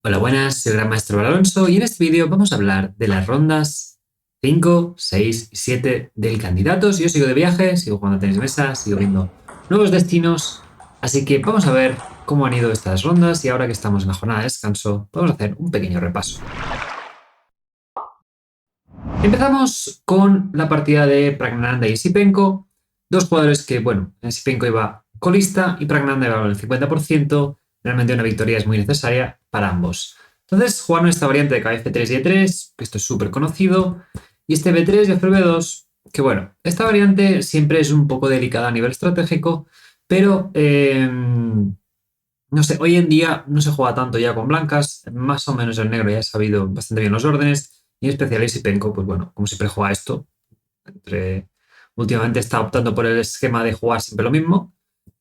Hola, buenas, soy el Gran Maestro Alonso y en este vídeo vamos a hablar de las rondas 5, 6 y 7 del Candidatos. Yo sigo de viaje, sigo jugando a tenis de mesa, sigo viendo nuevos destinos, así que vamos a ver cómo han ido estas rondas y ahora que estamos en la jornada de descanso, vamos a hacer un pequeño repaso. Empezamos con la partida de Praggnanandhaa y Esipenko, dos jugadores que, bueno, Esipenko iba colista y Praggnanandhaa iba con el 50%. Realmente una victoria es muy necesaria para ambos. Entonces jugaron esta variante de KF3 y E3, que esto es súper conocido, y este B3 y FV2, que bueno, esta variante siempre es un poco delicada a nivel estratégico, pero no sé, hoy en día no se juega tanto ya con blancas, más o menos el negro ya ha sabido bastante bien los órdenes, y en especial Isipenko, pues bueno, como siempre juega esto, últimamente está optando por el esquema de jugar siempre lo mismo,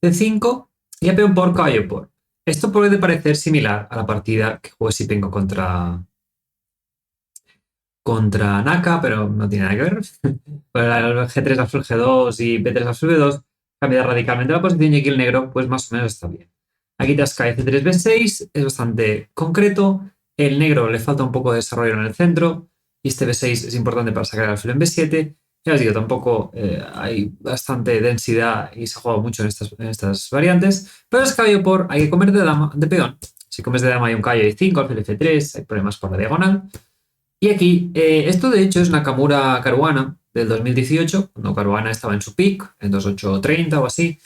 C5 y a peón por caballo por. Esto puede parecer similar a la partida que jugó Isipenko contra Naka, pero no tiene nada que ver. El G3 al G2 y B3 al B2 cambia radicalmente la posición y aquí el negro pues más o menos está bien. Aquí Tasca C3 B6 es bastante concreto, el negro le falta un poco de desarrollo en el centro y este B6 es importante para sacar el alfil en B7. Ya os digo, tampoco hay bastante densidad y se ha jugado mucho en estas variantes, pero es caballo por, hay que comer de, dama, de peón. Si comes de dama hay un caballo de 5, alfil F3, hay problemas por la diagonal. Y aquí, esto de hecho es Nakamura Caruana del 2018, cuando Caruana estaba en su peak, en 2830 o así,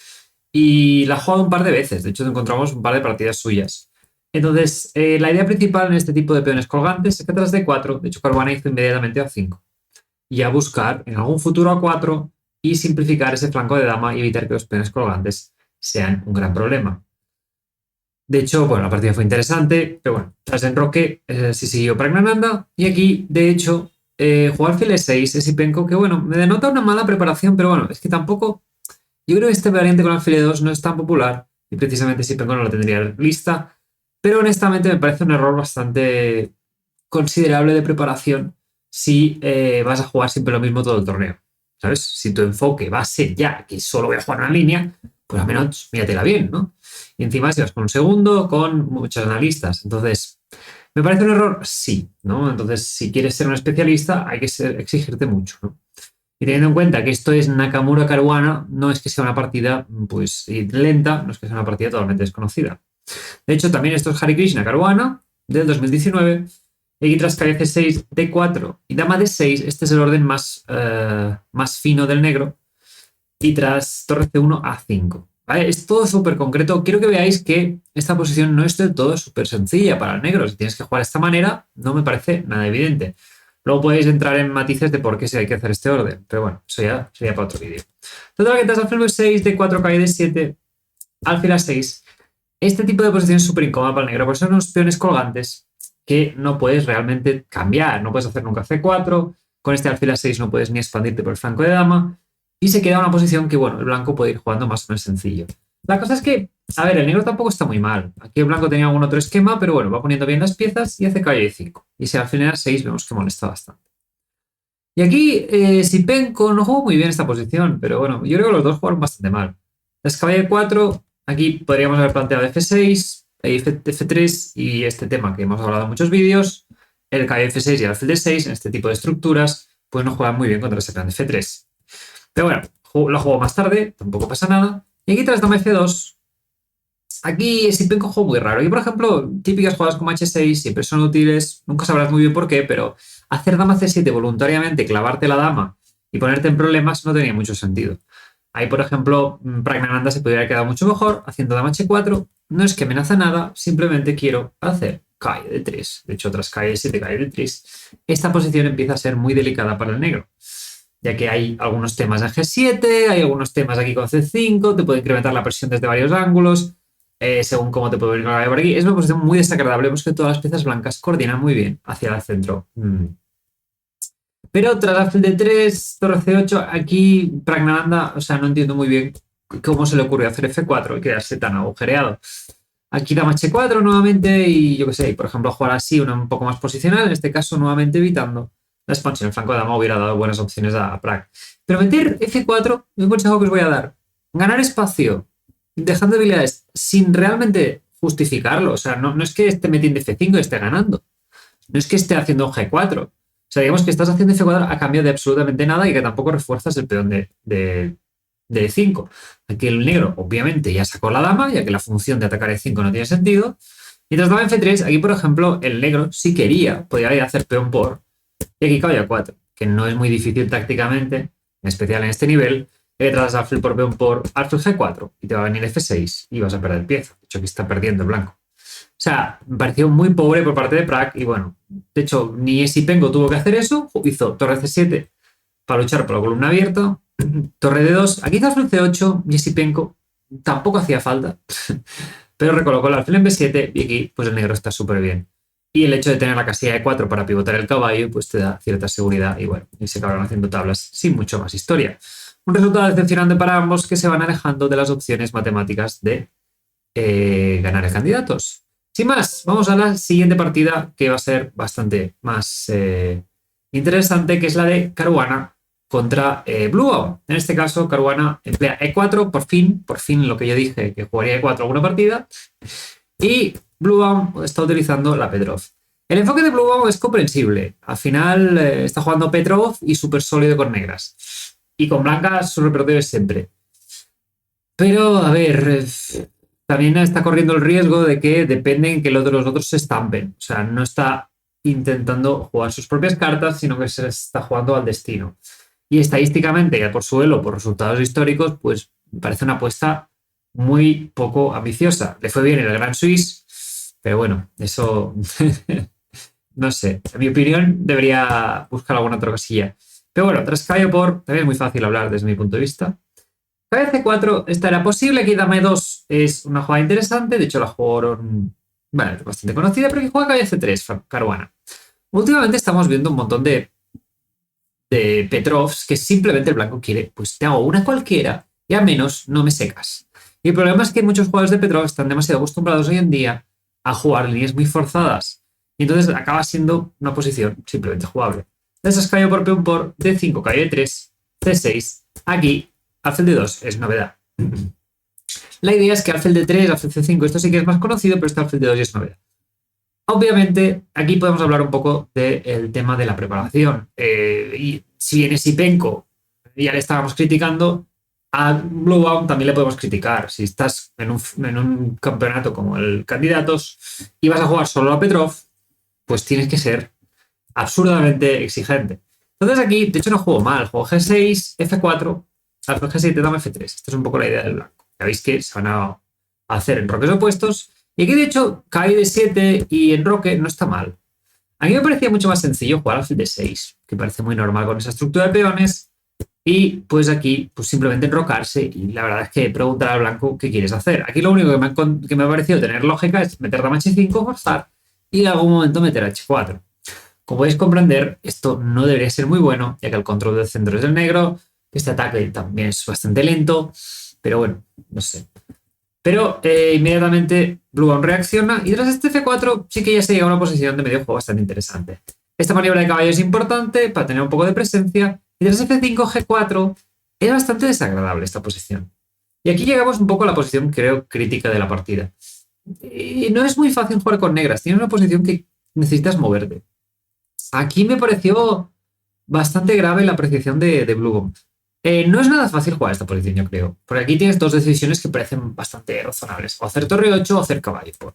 y la ha jugado un par de veces. De hecho, encontramos un par de partidas suyas. Entonces, la idea principal en este tipo de peones colgantes es que tras D4, de hecho, Caruana hizo inmediatamente A5, y a buscar en algún futuro A4 y simplificar ese flanco de dama y evitar que los peones colgantes sean un gran problema. De hecho, bueno, la partida fue interesante, pero bueno, tras enroque sí siguió Praggnanandhaa y aquí, de hecho, jugó alfil E6, Esipenko, que bueno, me denota una mala preparación, pero bueno, es que tampoco, yo creo que este variante con alfil E2 no es tan popular y precisamente Esipenko no lo tendría lista, pero honestamente me parece un error bastante considerable de preparación si vas a jugar siempre lo mismo todo el torneo, ¿sabes? Si tu enfoque va a ser ya que solo voy a jugar una línea, pues al menos míratela bien, ¿no? Y encima si vas con un segundo, con muchos analistas. Entonces, ¿me parece un error? Sí, ¿no? Entonces, si quieres ser un especialista, hay que exigirte mucho, ¿no? Y teniendo en cuenta que esto es Nakamura Caruana, no es que sea una partida pues lenta, no es que sea una partida totalmente desconocida. De hecho, también esto es Hare Krishna Caruana del 2019. Y aquí tras calle C6, D4 y dama D6, este es el orden más fino del negro. Y tras torre C1, A5. ¿Vale? Es todo súper concreto. Quiero que veáis que esta posición no es del todo súper sencilla para el negro. Si tienes que jugar de esta manera, no me parece nada evidente. Luego podéis entrar en matices de por qué sí hay que hacer este orden. Pero bueno, eso ya sería para otro vídeo. Total, que tras alfil B6, D4, calle D7, alfil A6. Este tipo de posición es súper incómoda para el negro, porque son unos peones colgantes que no puedes realmente cambiar. No puedes hacer nunca C4. Con este alfil A6 no puedes ni expandirte por el flanco de dama. Y se queda una posición que, bueno, el blanco puede ir jugando más o menos sencillo. La cosa es que, a ver, el negro tampoco está muy mal. Aquí el blanco tenía algún otro esquema, pero bueno, va poniendo bien las piezas y hace caballo de 5. Y si al final 6 vemos que molesta bastante. Y aquí, Sipenko no jugó muy bien esta posición, pero bueno, yo creo que los dos jugaron bastante mal. Es caballo de 4, aquí podríamos haber planteado F6, F3 y este tema que hemos hablado en muchos vídeos, el caballo de F6 y el alfil de 6 en este tipo de estructuras, pues no juegan muy bien contra ese plan de F3. Pero bueno, lo juego más tarde, tampoco pasa nada. Y aquí tras dama F2, aquí Sipenko jugó muy raro. Y por ejemplo, típicas jugadas como H6 siempre son útiles, nunca sabrás muy bien por qué, pero hacer dama C7 voluntariamente, clavarte la dama y ponerte en problemas no tenía mucho sentido. Ahí, por ejemplo, Praggnanandhaa se podría haber quedado mucho mejor haciendo dama H4. No es que amenaza nada, simplemente quiero hacer caballo de 3. De hecho, tras caballo de 7, caballo de 3, esta posición empieza a ser muy delicada para el negro, ya que hay algunos temas en G7, hay algunos temas aquí con C5, te puede incrementar la presión desde varios ángulos, según cómo te puede venir la por aquí. Es una posición muy desagradable porque todas las piezas blancas coordinan muy bien hacia el centro. Pero tras alfil D3, torre C8, aquí Praggnanandhaa, o sea, no entiendo muy bien cómo se le ocurrió hacer F4 y quedarse tan agujereado. Aquí dama H4 nuevamente y yo qué sé, por ejemplo, jugar así un poco más posicional, en este caso nuevamente evitando la expansión. El flanco de dama hubiera dado buenas opciones a Prag. Pero meter F4, un consejo que os voy a dar, ganar espacio, dejando debilidades, sin realmente justificarlo. O sea, no es que esté metiendo F5 y esté ganando. No es que esté haciendo un G4. O sea, digamos que estás haciendo F4 a cambio de absolutamente nada y que tampoco refuerzas el peón de E5. Aquí el negro, obviamente, ya sacó la dama, ya que la función de atacar E5 no tiene sentido. Mientras dama F3, aquí, por ejemplo, el negro, si quería, podría ir a hacer peón por, y aquí caballo A4, que no es muy difícil tácticamente, en especial en este nivel, que tratas alfil por peón por alfil G4 y te va a venir F6 y vas a perder pieza. De hecho, aquí está perdiendo el blanco. O sea, me pareció muy pobre por parte de Pragg y bueno, de hecho, ni Esipenko tuvo que hacer eso, hizo torre C7 para luchar por la columna abierta, torre D2, aquí hizo alfil C8 y Esipenko tampoco hacía falta, pero recolocó el alfil en B7 y aquí pues el negro está súper bien. Y el hecho de tener la casilla E4 para pivotar el caballo pues te da cierta seguridad y bueno, y se acabaron haciendo tablas sin mucho más historia. Un resultado decepcionante para ambos que se van alejando de las opciones matemáticas de ganar candidatos. Sin más, vamos a la siguiente partida que va a ser bastante más interesante, que es la de Caruana contra Bluebaum. En este caso, Caruana emplea E4, por fin lo que yo dije, que jugaría E4 alguna partida, y Bluebaum está utilizando la Petrov. El enfoque de Bluebaum es comprensible. Al final está jugando Petrov y súper sólido con negras. Y con blancas su repertorio es siempre. Pero, a ver, también está corriendo el riesgo de que depende en que los otros se estampen. O sea, no está intentando jugar sus propias cartas, sino que se está jugando al destino. Y estadísticamente, ya por suelo, por resultados históricos, pues me parece una apuesta muy poco ambiciosa. Le fue bien en el Grand Swiss, pero bueno, eso no sé. En mi opinión, debería buscar alguna otra casilla. Pero bueno, tras caballo por, también es muy fácil hablar desde mi punto de vista. Caballo C4, esta era posible. Aquí dama E2 es una jugada interesante. De hecho, la jugaron, bueno, bastante conocida, pero que juega caballo C3, Caruana. Últimamente estamos viendo un montón de Petrovs que simplemente el blanco quiere, pues te hago una cualquiera y al menos no me secas. Y el problema es que muchos jugadores de Petrov están demasiado acostumbrados hoy en día a jugar líneas muy forzadas. Y entonces acaba siendo una posición simplemente jugable. Entonces caballo por peón por D5, caballo D3, C6. Aquí, alfil D2 es novedad. La idea es que alfil D3, alfil C5, esto sí que es más conocido, pero este alfil D2 ya es novedad. Obviamente, aquí podemos hablar un poco del tema de la preparación. Y si bien Esipenko ya le estábamos criticando, a Bluebaum también le podemos criticar. Si estás en un campeonato como el Candidatos y vas a jugar solo a Petrov, pues tienes que ser absurdamente exigente. Entonces aquí, de hecho, no juego mal. Juego G6, F4, alfil G7, dama F3. Esta es un poco la idea del blanco. Ya veis que se van a hacer enroques opuestos. Y aquí, de hecho, cae de 7 y enroque no está mal. A mí me parecía mucho más sencillo jugar alfil de 6, que parece muy normal con esa estructura de peones. Y pues aquí, pues simplemente enrocarse. Y la verdad es que preguntar al blanco qué quieres hacer. Aquí lo único que me ha parecido tener lógica es meter dama H5, forzar y en algún momento meter H4. Como podéis comprender, esto no debería ser muy bueno, ya que el control del centro es del negro. Este ataque también es bastante lento, pero bueno, no sé. Pero inmediatamente Bluebaum reacciona y tras este F4 sí que ya se llega a una posición de medio juego bastante interesante. Esta maniobra de caballo es importante para tener un poco de presencia y tras F5, G4 es bastante desagradable esta posición. Y aquí llegamos un poco a la posición, creo, crítica de la partida. Y no es muy fácil jugar con negras, tienes una posición que necesitas moverte. Aquí me pareció bastante grave la apreciación de Bluebaum. No es nada fácil jugar esta posición, yo creo. Porque aquí tienes dos decisiones que parecen bastante razonables. O hacer torre 8 o hacer caballo por.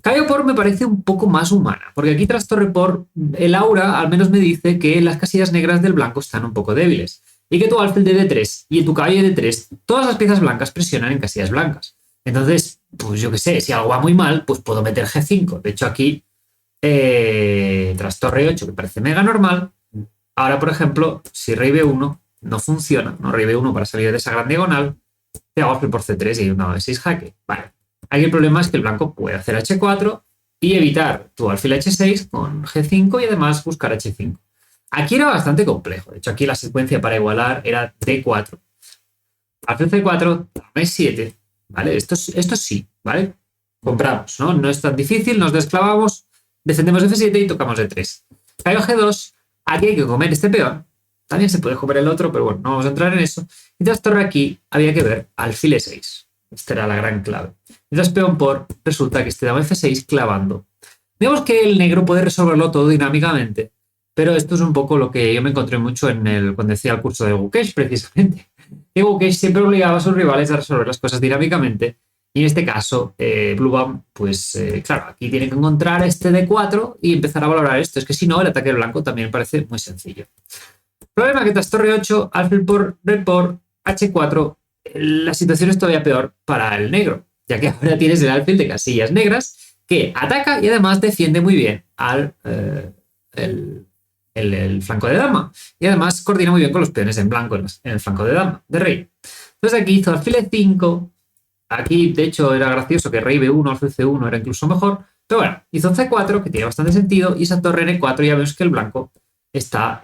Caballo por me parece un poco más humana. Porque aquí tras torre por, el aura al menos me dice que las casillas negras del blanco están un poco débiles. Y que tu alfil de D3 y tu caballo de D3, todas las piezas blancas presionan en casillas blancas. Entonces, pues yo qué sé, si algo va muy mal, pues puedo meter G5. De hecho, aquí, tras torre 8, que parece mega normal, ahora, por ejemplo, si rey B1 no funciona, no rey B1 para salir de esa gran diagonal, te hago alfil por C3 y un dama B6 jaque. Vale. Aquí el problema es que el blanco puede hacer H4 y evitar tu alfil H6 con G5 y además buscar H5. Aquí era bastante complejo. De hecho, aquí la secuencia para igualar era D4. Alfil C4, dama E7. ¿Vale? Esto sí, ¿vale? Compramos, ¿no? No es tan difícil, nos desclavamos, defendemos F7 y tocamos D3. Caballo G2, aquí hay que comer este peón. También se puede comer el otro, pero bueno, no vamos a entrar en eso. Y tras torre aquí había que ver alfil E6. Esta era la gran clave. Mientras peón por, resulta que este dama F6 clavando. Vemos que el negro puede resolverlo todo dinámicamente, pero esto es un poco lo que yo me encontré mucho cuando decía el curso de Gukesh, precisamente. Que Gukesh siempre obligaba a sus rivales a resolver las cosas dinámicamente, y en este caso, Bluebam, pues claro, aquí tiene que encontrar este D4 y empezar a valorar esto. Es que si no, el ataque blanco también parece muy sencillo. Problema que tras torre 8, alfil por, red por, H4, la situación es todavía peor para el negro, ya que ahora tienes el alfil de casillas negras que ataca y además defiende muy bien el flanco de dama. Y además coordina muy bien con los peones en blanco en el flanco de dama, de rey. Entonces aquí hizo alfil E5. Aquí, de hecho, era gracioso que rey B1, alfil C1 era incluso mejor. Pero bueno, hizo C4, que tiene bastante sentido, y esa torre N4 ya vemos que el blanco está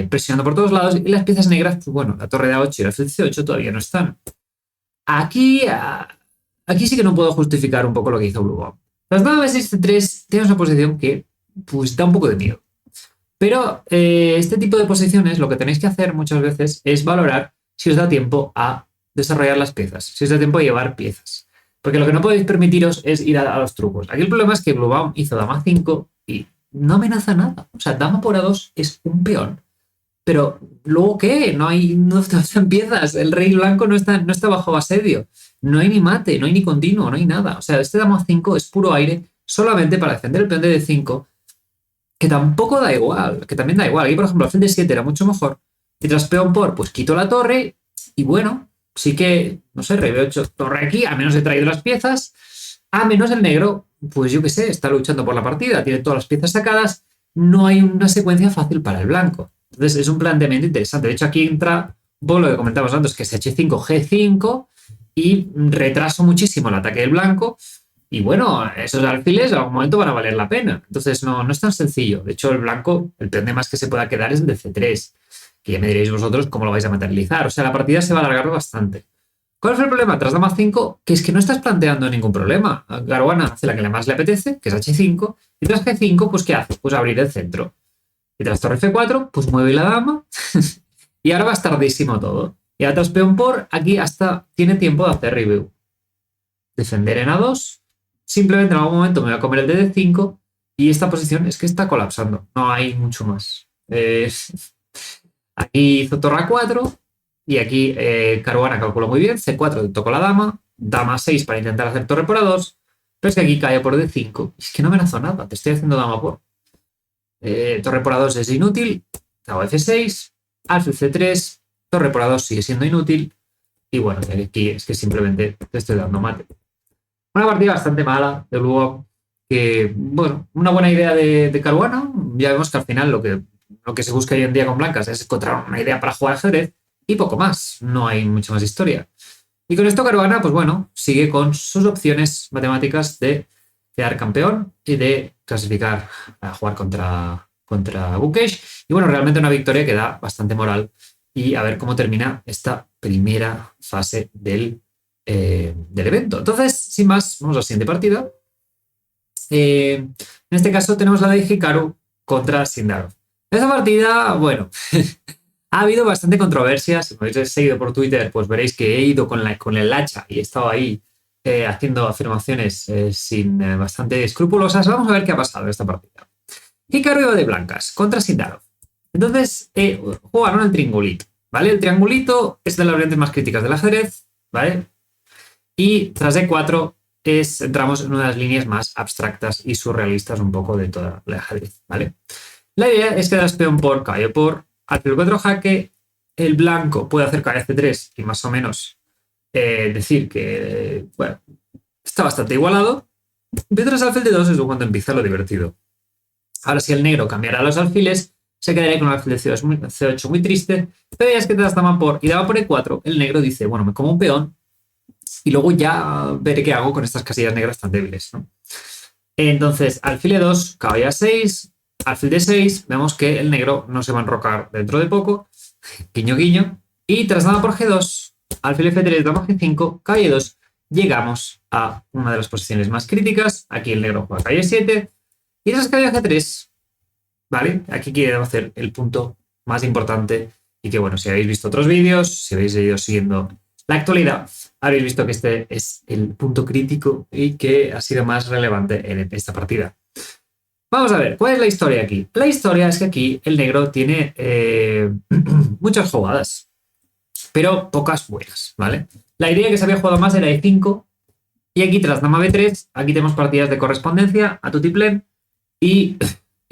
presionando por todos lados y las piezas negras, pues bueno, la torre de A8 y el alfil C8 todavía no están. Aquí sí que no puedo justificar un poco lo que hizo Bluebam. Las damas B6-C3 tienes una posición que pues da un poco de miedo. Pero este tipo de posiciones lo que tenéis que hacer muchas veces es valorar si os da tiempo a desarrollar las piezas, si os da tiempo a llevar piezas. Porque lo que no podéis permitiros es ir a los trucos. Aquí el problema es que Bluebam hizo dama 5 y no amenaza nada. O sea, dama por A2 es un peón. Pero luego, ¿qué? No están piezas. El rey blanco no está bajo asedio. No hay ni mate, no hay ni continuo, no hay nada. O sea, este dama 5 es puro aire solamente para defender el peón de D5, que tampoco da igual, que también da igual. Aquí, por ejemplo, el de 7 era mucho mejor. Y tras peón por, pues quito la torre y bueno, sí que, no sé, rey B8, torre aquí, al menos he traído las piezas. A menos el negro, pues yo qué sé, está luchando por la partida, tiene todas las piezas sacadas, no hay una secuencia fácil para el blanco. Entonces es un planteamiento interesante. De hecho, aquí entra un poco lo que comentamos antes, que es H5, G5, y retraso muchísimo el ataque del blanco. Y bueno, esos alfiles a algún momento van a valer la pena. Entonces no es tan sencillo. De hecho, el blanco, el peón de más que se pueda quedar es el de C3, que ya me diréis vosotros cómo lo vais a materializar. O sea, la partida se va a alargar bastante. ¿Cuál fue el problema? Tras dama 5, que es que no estás planteando ningún problema. Caruana hace la que más le apetece, que es H5, y tras G5, pues ¿qué hace? Pues abrir el centro. Y tras torre F4, pues mueve la dama, y ahora va a estar tardísimo todo. Y ahora tras peón por, aquí hasta tiene tiempo de hacer review. Defender en A2, simplemente en algún momento me voy a comer el de D5, y esta posición es que está colapsando. No hay mucho más. Aquí hizo torre A4, y aquí Caruana calculó muy bien, C4 tocó la dama, dama 6 para intentar hacer torre por A2, pero es que aquí cae por D5. Es que no me lanzó nada, te estoy haciendo dama por. Torre por A2 es inútil, hago F6, alfil C3, torre por A2 sigue siendo inútil, y bueno, aquí es que simplemente te estoy dando mate. Una partida bastante mala de Bluebam, que, bueno, una buena idea de Caruana. Ya vemos que al final lo que se busca hoy en día con blancas es encontrar una idea para jugar ajedrez y poco más, no hay mucha más historia. Y con esto Caruana, pues bueno, sigue con sus opciones matemáticas de quedar campeón y de clasificar a jugar contra Gukesh. Y bueno, realmente una victoria que da bastante moral, y a ver cómo termina esta primera fase del evento. Entonces, sin más, vamos a la siguiente partida. En este caso tenemos la de Hikaru contra Sindarov. Esta partida, bueno, ha habido bastante controversia. Si me habéis seguido por Twitter, pues veréis que he ido con el hacha y he estado ahí haciendo afirmaciones bastante escrupulosas. Vamos a ver qué ha pasado en esta partida. Hikaru iba de blancas contra Sindarov. Entonces, jugaron el triangulito, ¿vale? El triangulito es de las variantes más críticas del ajedrez, ¿vale? Y tras E4 entramos en una de las líneas más abstractas y surrealistas un poco de toda la ajedrez, ¿vale? La idea es que das peón por, caballo por, alfil 4 jaque, el blanco puede hacer caballo C3 y más o menos decir que, bueno, está bastante igualado. Pero tras alfil D2 es cuando empieza lo divertido. Ahora, si el negro cambiara los alfiles, se quedaría con un alfil de C8 muy triste, pero ya es que te das dama por y dama por E4, el negro dice, bueno, me como un peón y luego ya veré qué hago con estas casillas negras tan débiles, ¿no? Entonces, alfil E2, caballo A6, alfil D6, vemos que el negro no se va a enrocar dentro de poco, guiño guiño, y tras dama por G2, alfil F3, dama G5, caballo 2, llegamos a una de las posiciones más críticas. Aquí el negro juega caballo 7 y tras caballo G3, ¿vale? Aquí quiero hacer el punto más importante y que, bueno, si habéis visto otros vídeos, si habéis ido siguiendo la actualidad, habéis visto que este es el punto crítico y que ha sido más relevante en esta partida. Vamos a ver, ¿cuál es la historia aquí? La historia es que aquí el negro tiene muchas jugadas, pero pocas buenas, ¿vale? La idea que se había jugado más era E5, y aquí tras dama B3, aquí tenemos partidas de correspondencia a tutiplén, y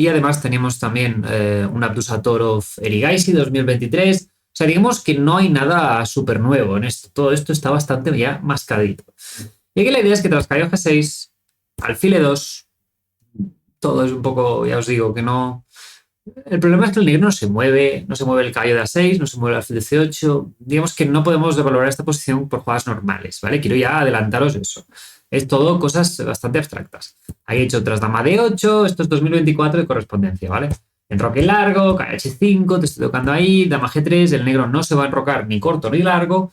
además tenemos también un Abdusatorov Erigaisi 2023. O sea, digamos que no hay nada súper nuevo en esto. Todo esto está bastante ya mascadito. Y aquí la idea es que tras caballo G6, alfil E2, todo es un poco, ya os digo, que no... El problema es que el negro no se mueve el caballo de A6, no se mueve el alfil de C8. Digamos que no podemos valorar esta posición por jugadas normales, ¿vale? Quiero ya adelantaros eso. Es todo cosas bastante abstractas. Ahí he hecho tras dama D8, esto es 2024 de correspondencia, ¿vale? Enroque largo, caballo H5, te estoy tocando ahí, dama G3, el negro no se va a enrocar ni corto ni largo,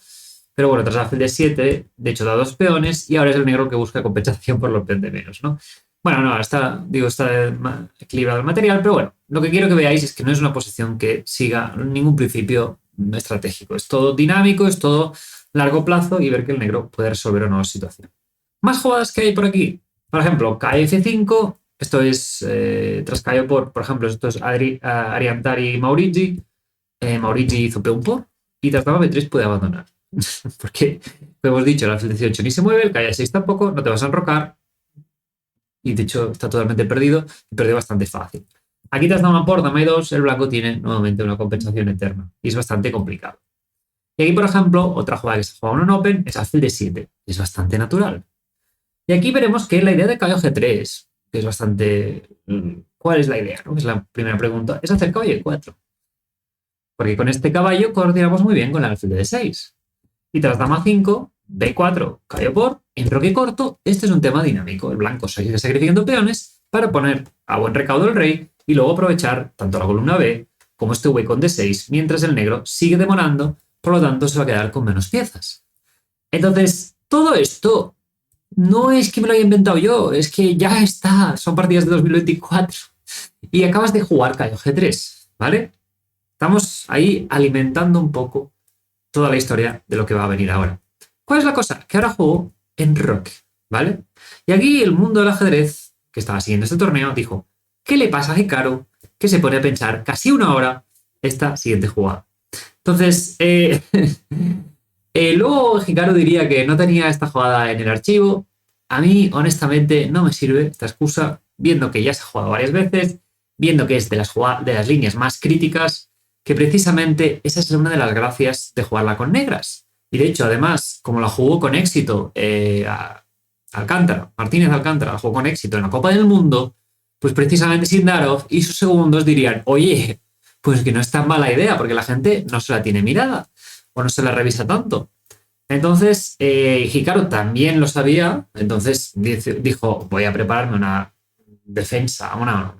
pero bueno, tras alfil D7, de hecho da dos peones y ahora es el negro que busca compensación por los peones de menos, ¿no? Bueno, no, está equilibrado el material, pero bueno, lo que quiero que veáis es que no es una posición que siga ningún principio estratégico. Es todo dinámico, es todo largo plazo y ver que el negro puede resolver o no la situación. Más jugadas que hay por aquí. Por ejemplo, KF5, esto es tras caballo por ejemplo, esto es Ariantari Maurizi. Maurizi hizo peón por y tras dama B3 puede abandonar. Porque, como hemos dicho, el alfil 18 ni se mueve, el caballo 6 tampoco, no te vas a enrocar. Y de hecho está totalmente perdido y perdió bastante fácil. Aquí tras dama por dama E2, el blanco tiene nuevamente una compensación eterna y es bastante complicado. Y aquí, por ejemplo, otra jugada que se juega en un open es alfil de 7, es bastante natural. Y aquí veremos que la idea de caballo G3, que es bastante... ¿Cuál es la idea? ¿No? Es la primera pregunta, es hacer caballo E4. Porque con este caballo coordinamos muy bien con el alfil de D6. Y tras dama 5, B4, caballo por, enroque corto, este es un tema dinámico. El blanco sigue sacrificando peones para poner a buen recaudo el rey y luego aprovechar tanto la columna B como este hueco en D6, mientras el negro sigue demorando, por lo tanto se va a quedar con menos piezas. Entonces, todo esto no es que me lo haya inventado yo, es que ya está, son partidas de 2024 y acabas de jugar caballo G3, ¿vale? Estamos ahí alimentando un poco toda la historia de lo que va a venir ahora. ¿Cuál es la cosa? Que ahora juego enroque, ¿vale? Y aquí el mundo del ajedrez, que estaba siguiendo este torneo, dijo, ¿qué le pasa a Hikaru que se pone a pensar casi una hora esta siguiente jugada? Entonces, luego Hikaru diría que no tenía esta jugada en el archivo. A mí, honestamente, no me sirve esta excusa, viendo que ya se ha jugado varias veces, viendo que es de las líneas más críticas, que precisamente esa es una de las gracias de jugarla con negras. Y de hecho, además, como la jugó con éxito Martínez Alcántara la jugó con éxito en la Copa del Mundo, pues precisamente Sindarov y sus segundos dirían, oye, pues que no es tan mala idea, porque la gente no se la tiene mirada o no se la revisa tanto. Entonces, Hikaru también lo sabía, entonces dijo, voy a prepararme una defensa, una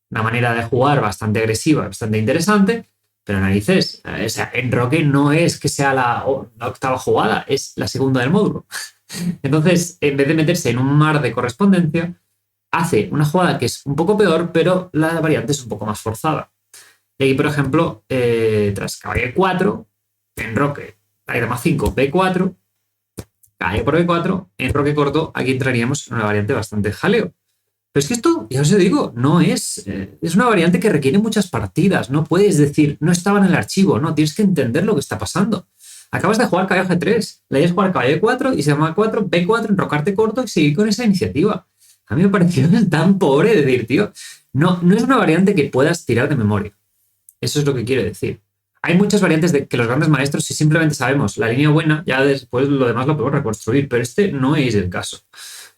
manera de jugar bastante agresiva, bastante interesante, pero narices, o sea, enroque no es que sea la octava jugada, es la segunda del módulo. Entonces, en vez de meterse en un mar de correspondencia, hace una jugada que es un poco peor, pero la variante es un poco más forzada. Y aquí, por ejemplo, tras caballo E4, enroque, la dama 5, B4, caballo por B4, enroque corto, aquí entraríamos en una variante bastante jaleo. Pero es que esto, ya os digo, no es una variante que requiere muchas partidas. No puedes decir, no estaba en el archivo, no, tienes que entender lo que está pasando. Acabas de jugar caballo G3, le hayas jugar caballo E4 y se llama 4, B4, enrocarte corto y seguir con esa iniciativa. A mí me pareció tan pobre decir, tío, no es una variante que puedas tirar de memoria. Eso es lo que quiero decir. Hay muchas variantes de que los grandes maestros, si simplemente sabemos la línea buena, ya después lo demás lo podemos reconstruir, pero este no es el caso.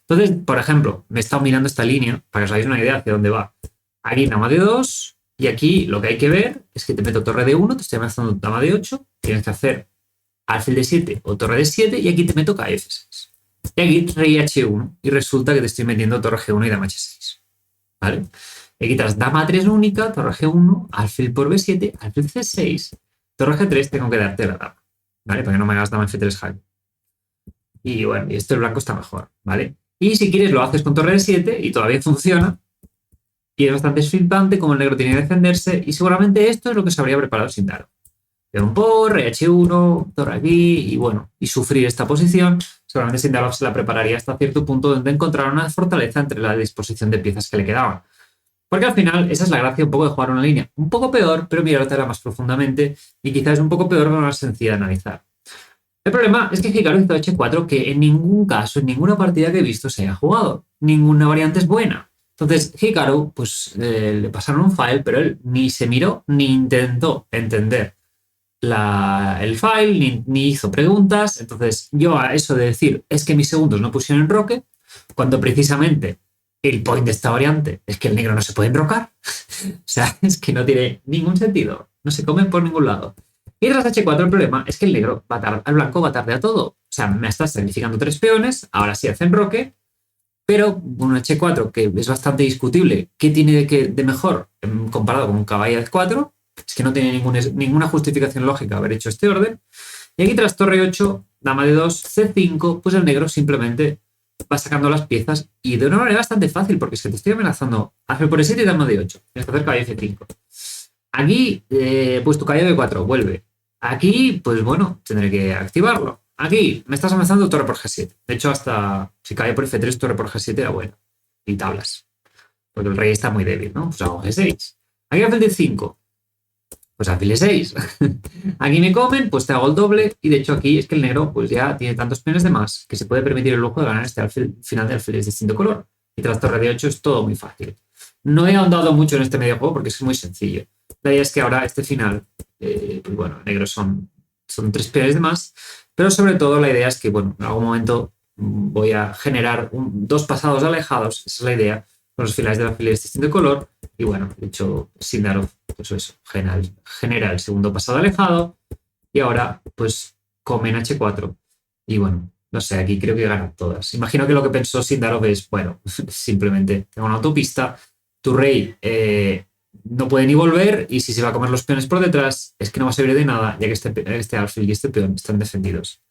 Entonces, por ejemplo, me he estado mirando esta línea para que os hagáis una idea hacia dónde va. Aquí dama de 2 y aquí lo que hay que ver es que te meto torre de 1, te estoy amenazando dama de 8, tienes que hacer alfil de 7 o torre de 7 y aquí te meto kf6. Y aquí rey h1 y resulta que te estoy metiendo torre g1 y dama h6. ¿Vale? Y quitas dama 3 única, torre g1, alfil por b7, alfil c6, torre g3, tengo que darte la dama. ¿Vale? Para que no me hagas dama f3 jaque. Y bueno, y esto el blanco está mejor, ¿vale? Y si quieres lo haces con torre de 7 y todavía funciona. Y es bastante flipante como el negro tiene que defenderse y seguramente esto es lo que se habría preparado Sindarov. peón por, H1, torre aquí, y bueno, y sufrir esta posición. Seguramente Sindarov se la prepararía hasta cierto punto donde encontrar una fortaleza entre la disposición de piezas que le quedaban. Porque al final esa es la gracia un poco de jugar una línea un poco peor, pero mirártela más profundamente y quizás es un poco peor, pero más sencilla de analizar. El problema es que Hikaru hizo H4 que en ningún caso, en ninguna partida que he visto se haya jugado. Ninguna variante es buena. Entonces Hikaru, pues le pasaron un file, pero él ni se miró ni intentó entender el file, ni hizo preguntas. Entonces yo a eso de decir es que mis segundos no pusieron enroque, cuando precisamente el point de esta variante es que el negro no se puede enrocar. O sea, es que no tiene ningún sentido. No se come por ningún lado. Y tras H4 el problema es que el negro al blanco va tarde a todo. O sea, me estás sacrificando 3 peones, ahora sí hace enroque, pero un H4 que es bastante discutible. ¿Qué tiene de mejor comparado con un caballo F4? Es que no tiene ninguna justificación lógica haber hecho este orden. Y aquí tras torre 8, dama de 2, C5, pues el negro simplemente va sacando las piezas y de una manera bastante fácil, porque es que te estoy amenazando alfil por E7 y dama de 8. Tienes que hacer caballo F5. Aquí, pues tu caballo de 4 vuelve. Aquí, pues bueno, tendré que activarlo. Aquí, me estás amenazando torre por G7. De hecho, hasta si caballo por F3, torre por G7 era bueno. Y tablas. Porque el rey está muy débil, ¿no? Pues hago G6. Aquí alfil de 5. Pues alfil de 6. Aquí me comen, pues te hago el doble. Y de hecho aquí es que el negro pues ya tiene tantos peones de más que se puede permitir el lujo de ganar este final de alfiles de distinto color. Y tras torre de 8 es todo muy fácil. No he ahondado mucho en este medio juego porque es muy sencillo. La idea es que ahora este final, pues bueno, negros son 3 peones de más, pero sobre todo la idea es que, bueno, en algún momento voy a generar 2 pasados alejados, esa es la idea, con los finales de alfiles de distinto color, y bueno, de hecho, Sindarov, pues eso, genera el segundo pasado alejado, y ahora, pues, come en H4, y bueno, no sé, aquí creo que ganan todas. Imagino que lo que pensó Sindarov es, bueno, simplemente tengo una autopista, tu rey no puede ni volver y si se va a comer los peones por detrás es que no va a servir de nada ya que este alfil y este peón están defendidos.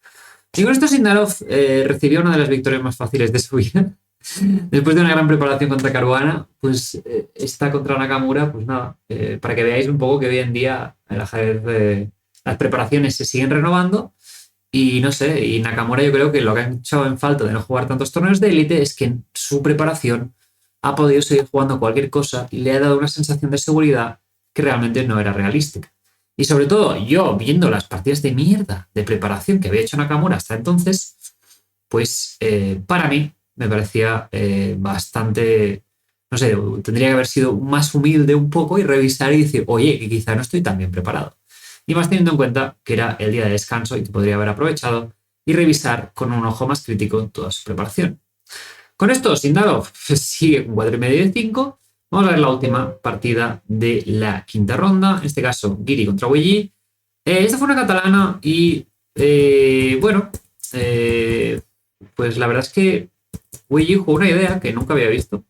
Y con esto Sindarov recibió una de las victorias más fáciles de su vida. Después de una gran preparación contra Caruana, pues esta contra Nakamura, pues nada, para que veáis un poco que hoy en día el ajedrez, las preparaciones se siguen renovando y no sé, y Nakamura yo creo que lo que ha echado en falta de no jugar tantos torneos de élite es que en su preparación ha podido seguir jugando cualquier cosa y le ha dado una sensación de seguridad que realmente no era realística. Y sobre todo, yo viendo las partidas de mierda de preparación que había hecho Nakamura hasta entonces, pues para mí me parecía bastante, no sé, tendría que haber sido más humilde un poco y revisar y decir, oye, que quizá no estoy tan bien preparado. Y más teniendo en cuenta que era el día de descanso y que podría haber aprovechado y revisar con un ojo más crítico toda su preparación. Con esto, Sindarov sigue con 4,5 de 5. Vamos a ver la última partida de la quinta ronda. En este caso, Giri contra Weili. Esta fue una catalana y, bueno, pues la verdad es que Weili jugó una idea que nunca había visto,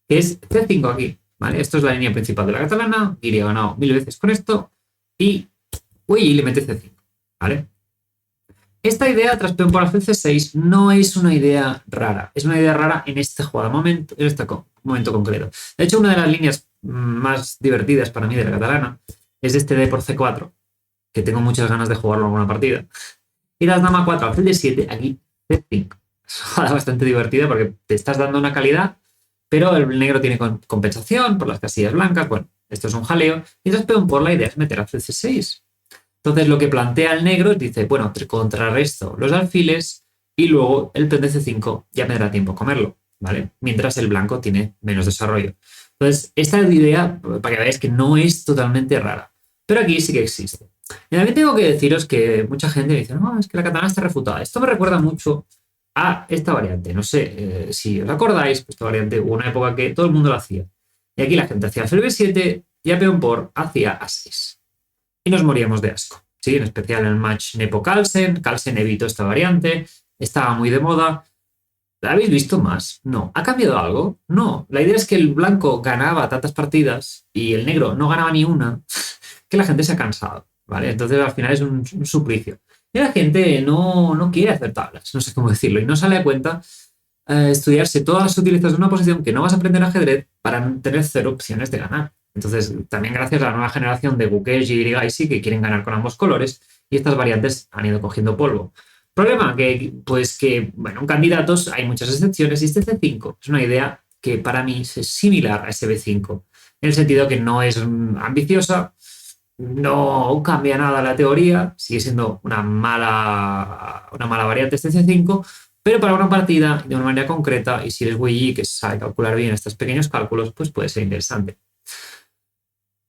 que es C5 aquí. ¿Vale? Esto es la línea principal de la catalana. Giri ha ganado 1000 veces con esto y Weili le mete C5. ¿Vale? Esta idea tras peón por alfil C6 no es una idea rara. Es una idea rara en este momento concreto. De hecho, una de las líneas más divertidas para mí de la catalana es este D por C4, que tengo muchas ganas de jugarlo en alguna partida. Y la dama 4 alfil D7, aquí C5. Es una jugada bastante divertida porque te estás dando una calidad, pero el negro tiene compensación por las casillas blancas. Bueno, esto es un jaleo. Y tras peón por la idea es meter alfil C6. Entonces lo que plantea el negro es, dice, bueno, contrarresto los alfiles y luego el peón de C5 ya me dará tiempo a comerlo, ¿vale? Mientras el blanco tiene menos desarrollo. Entonces, esta idea, para que veáis que no es totalmente rara, pero aquí sí que existe. Y también tengo que deciros que mucha gente me dice, no, es que la catalana está refutada. Esto me recuerda mucho a esta variante. No sé si os acordáis, pues esta variante hubo una época que todo el mundo la hacía. Y aquí la gente hacía alfil B7 y a peón por hacía A6. Y nos moríamos de asco, ¿sí? En especial en el match Nepo-Carlsen. Carlsen evitó esta variante, estaba muy de moda. ¿La habéis visto más? No. ¿Ha cambiado algo? No. La idea es que el blanco ganaba tantas partidas y el negro no ganaba ni una, que la gente se ha cansado, ¿vale? Entonces al final es un suplicio. Y la gente no quiere hacer tablas, no sé cómo decirlo, y no sale a cuenta estudiarse todas las sutilezas de una posición que no vas a aprender ajedrez para tener 0 opciones de ganar. Entonces, también gracias a la nueva generación de Gukesh y Gaisi que quieren ganar con ambos colores, y estas variantes han ido cogiendo polvo. Problema que, bueno, en candidatos hay muchas excepciones y este C5 es una idea que para mí es similar a ese B5, en el sentido que no es ambiciosa, no cambia nada la teoría, sigue siendo una mala variante este C5, pero para una partida de una manera concreta, y si eres Wei que sabe calcular bien estos pequeños cálculos, pues puede ser interesante.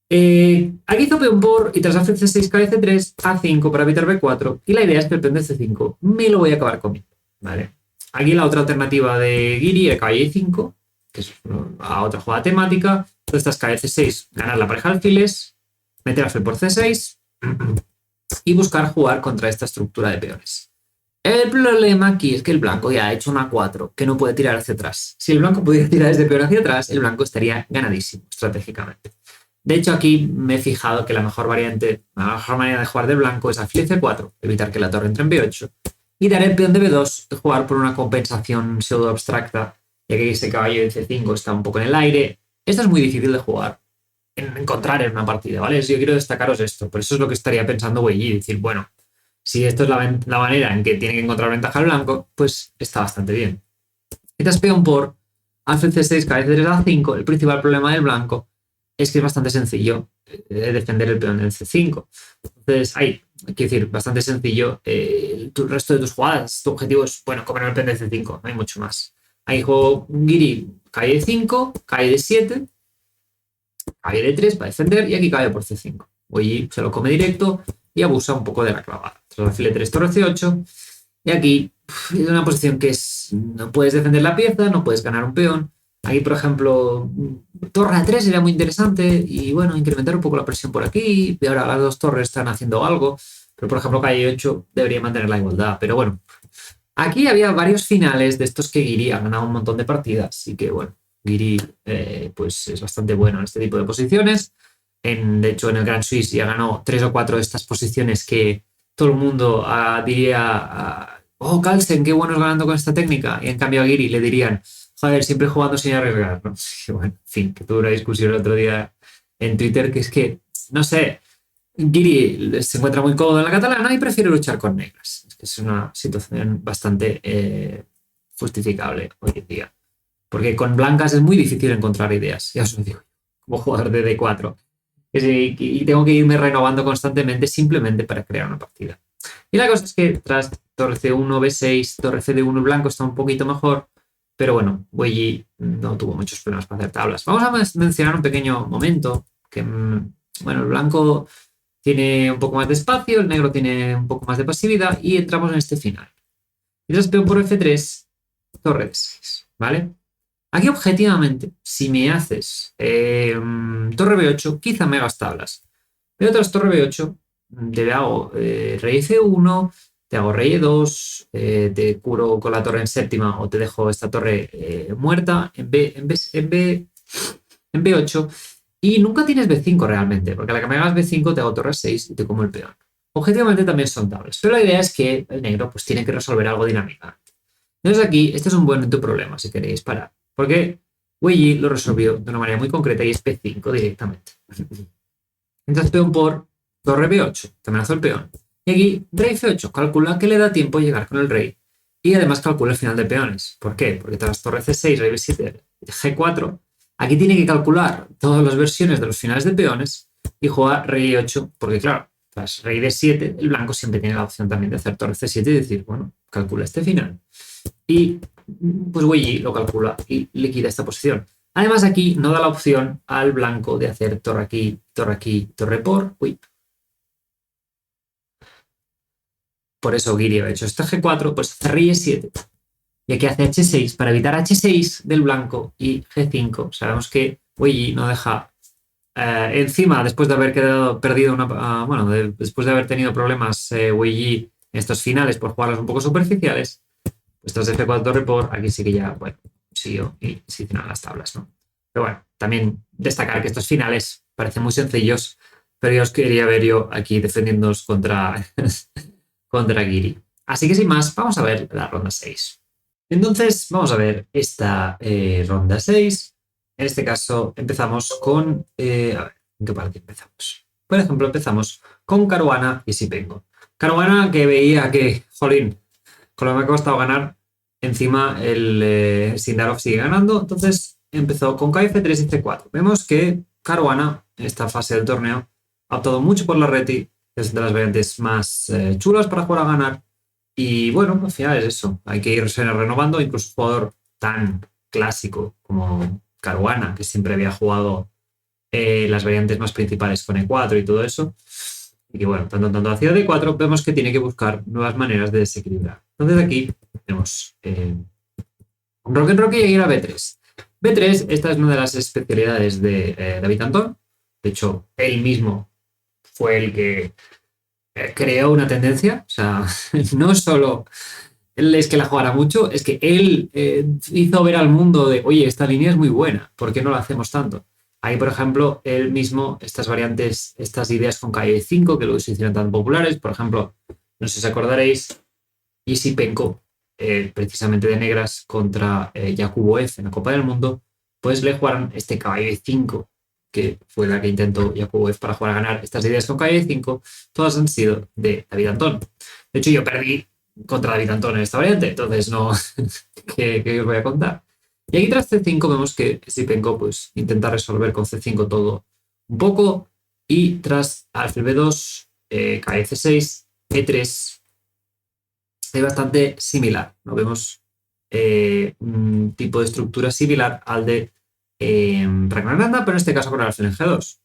Aquí hizo peón por y tras hacer C6 cae C3, A5 para evitar B4, y la idea es que el peón de C5 me lo voy a acabar comiendo, ¿vale? Aquí la otra alternativa de Giri era caballo E5, que es a otra jugada temática. Entonces estás cae C6, ganar la pareja de alfiles, meter alfil por C6 y buscar jugar contra esta estructura de peones. El problema aquí es que el blanco ya ha hecho una 4 que no puede tirar hacia atrás. Si el blanco pudiera tirar desde peón hacia atrás, el blanco estaría ganadísimo estratégicamente. De hecho, aquí me he fijado que la mejor manera de jugar del blanco es alfil C4, evitar que la torre entre en B8, y dar el peón de B2, jugar por una compensación pseudo abstracta, ya que ese caballo de C5 está un poco en el aire. Esto es muy difícil de jugar, encontrar en una partida, ¿vale? Yo quiero destacaros esto, por eso es lo que estaría pensando Wei Yi, decir, bueno, si esto es la manera en que tiene que encontrar ventaja el blanco, pues está bastante bien. Quitas peón por alfil C6, caballo C3 A5, el principal problema del blanco es que es bastante sencillo defender el peón del C5. Entonces, quiero decir, bastante sencillo. El resto de tus jugadas, tu objetivo es, bueno, comer el peón del C5, no hay mucho más. Ahí juego Giri, cae de 5, cae de 7, cae de 3 para defender y aquí cae por C5. Wei se lo come directo y abusa un poco de la clavada. Tras alfil 3, torre C8 y aquí es una posición que no puedes defender la pieza, no puedes ganar un peón. Aquí, por ejemplo, torre A3 sería muy interesante y, bueno, incrementar un poco la presión por aquí. Y ahora las dos torres están haciendo algo, pero, por ejemplo, calle 8 debería mantener la igualdad. Pero, bueno, aquí había varios finales de estos que Giri ha ganado un montón de partidas y que, bueno, Giri pues es bastante bueno en este tipo de posiciones. De hecho, en el Grand Swiss ya ganó 3 o 4 de estas posiciones que todo el mundo diría, oh, Carlsen, qué bueno es ganando con esta técnica. Y en cambio a Giri le dirían, joder, siempre jugando sin arriesgar, ¿no? Y bueno, en fin, que tuve una discusión el otro día en Twitter que es que, no sé, Giri se encuentra muy cómodo en la catalana y prefiere luchar con negras. Es que es una situación bastante justificable hoy en día. Porque con blancas es muy difícil encontrar ideas, ya os lo digo, como jugador de D4. Y tengo que irme renovando constantemente simplemente para crear una partida. Y la cosa es que tras torre C1, B6, torre CD1, el blanco está un poquito mejor, pero bueno, Wei Yi no tuvo muchos problemas para hacer tablas. Vamos a mencionar un pequeño momento que, bueno, el blanco tiene un poco más de espacio, el negro tiene un poco más de pasividad y entramos en este final. Y tras peón por F3, torre D6, ¿vale? Aquí objetivamente, si me haces torre B8, quizá me hagas tablas. Pero tras torre B8, te hago rey C1, te hago rey E2, te curo con la torre en séptima o te dejo esta torre muerta en B8 y nunca tienes B5 realmente, porque a la que me hagas B5 te hago torre 6 y te como el peón. Objetivamente también son tablas, pero la idea es que el negro pues tiene que resolver algo dinámicamente. Entonces aquí, este es un buen problema si queréis parar, porque Wei Yi lo resolvió de una manera muy concreta y es B5 directamente. Entonces peón por torre B8, te amenazo el peón. Y aquí rey F8, calcula que le da tiempo a llegar con el rey y además calcula el final de peones. ¿Por qué? Porque tras torre C6, rey B7, G4, aquí tiene que calcular todas las versiones de los finales de peones y juega rey E8, porque claro, tras rey D7, el blanco siempre tiene la opción también de hacer torre C7 y decir, bueno, calcula este final. Y pues Wei Yi lo calcula y liquida esta posición. Además aquí no da la opción al blanco de hacer torre aquí, torre por. Uy. Por eso Giri ha hecho este G4, pues hace rey E7. Y aquí hace H6 para evitar H6 del blanco y G5. Sabemos que Wei Yi no deja encima, después de haber perdido después de haber tenido problemas Wei Yi en estos finales por jugarlos un poco superficiales, pues tras F4 torre por, aquí sí que ya, bueno, siguió y se hicieron las tablas, ¿no? Pero bueno, también destacar que estos finales parecen muy sencillos, pero yo os quería ver yo aquí defendiéndoos contra Giri. Así que sin más, vamos a ver la ronda 6. Entonces, vamos a ver esta ronda 6. En este caso empezamos con... a ver, ¿en qué parte empezamos? Por ejemplo, empezamos con Caruana y Sipenko. Caruana que veía que, jolín, con lo que me ha costado ganar, encima el Sindarov sigue ganando, entonces empezó con KF3 y C4. Vemos que Caruana, en esta fase del torneo, ha optado mucho por la Reti, que es de las variantes más chulas para jugar a ganar. Y bueno, al final es eso, hay que irse renovando, incluso un jugador tan clásico como Caruana, que siempre había jugado las variantes más principales con E4 y todo eso. Y que bueno, tanto hacia D4, vemos que tiene que buscar nuevas maneras de desequilibrar. Entonces aquí tenemos Rock and Rocky y ir a B3. B3, esta es una de las especialidades de David Antón. De hecho, él mismo fue el que creó una tendencia. O sea, no solo él es que la jugara mucho, es que él hizo ver al mundo de, oye, esta línea es muy buena, ¿por qué no la hacemos tanto? Ahí, por ejemplo, él mismo, estas variantes, estas ideas con calle 5 que luego se hicieron tan populares, por ejemplo, no sé si os acordaréis, Isipenko, precisamente de negras, contra Jakubo F en la Copa del Mundo, pues le jugaron este caballo de 5, que fue la que intentó Jakubo F para jugar a ganar estas ideas con calle de 5, todas han sido de David Antón. De hecho, yo perdí contra David Antón en esta variante, entonces no, ¿qué os voy a contar? Y aquí tras C5 vemos que Sipenko pues, intenta resolver con C5 todo un poco, y tras alfil B2, cae C6, E3, es bastante similar, ¿no? Vemos un tipo de estructura similar al de Ragnar, pero en este caso con el alfil en G2.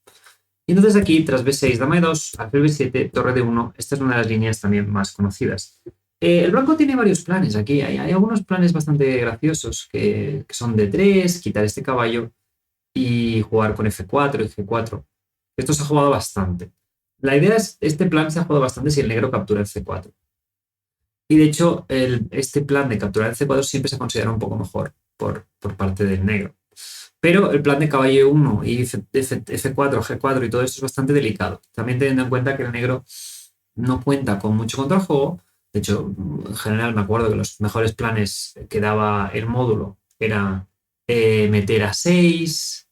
Y entonces aquí, tras B6, dama E2, alfil B7, torre D1, esta es una de las líneas también más conocidas. El blanco tiene varios planes aquí, hay algunos planes bastante graciosos que son D3, quitar este caballo y jugar con F4 y G4. Esto se ha jugado bastante. La idea es, este plan se ha jugado bastante si el negro captura el C4. Y de hecho, este plan de capturar el C4 siempre se considera un poco mejor por parte del negro. Pero el plan de caballo 1 y F4, G4 y todo esto es bastante delicado. También teniendo en cuenta que el negro no cuenta con mucho contrajuego. De hecho, en general me acuerdo que los mejores planes que daba el módulo era meter a 6,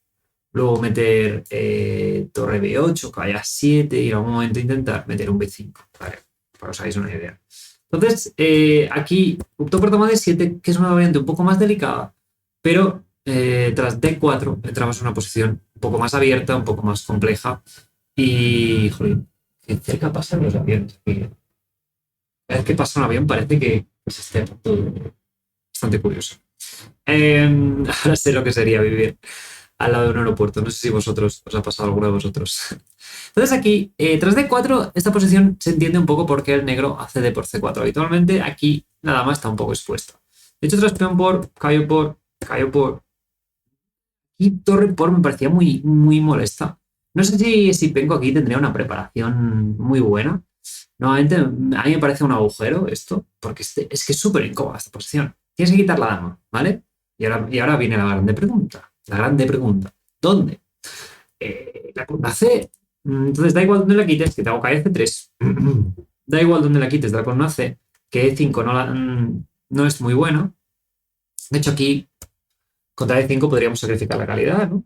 luego meter torre B8, caballo A7 y en algún momento intentar meter un B5. Vale, para que os hagáis una idea. Entonces, aquí optó por toma D7, que es una variante un poco más delicada, pero tras D4 entramos en una posición un poco más abierta, un poco más compleja. Y, joder, qué cerca pasan los aviones aquí. Cada vez que pasa un avión parece que se esté todo bastante curioso. Ahora sé lo que sería vivir al lado de un aeropuerto. No sé si vosotros os ha pasado alguno de vosotros. Entonces aquí, tras D4, esta posición se entiende un poco porque el negro accede por C4. Habitualmente aquí la dama está un poco expuesta. De hecho, tras peón por, caballo por... Y torre por me parecía muy, muy molesta. No sé si Penco aquí tendría una preparación muy buena. Normalmente a mí me parece un agujero esto, porque es que es súper incómoda esta posición. Tienes que quitar la dama, ¿vale? Y ahora viene la grande pregunta. La grande pregunta. ¿Dónde? La con C. Entonces da igual dónde la quites, que te hago caer C3. Da igual dónde la quites de la columna C, que E5 no es muy bueno. De hecho, aquí contra E5 podríamos sacrificar la calidad, ¿no?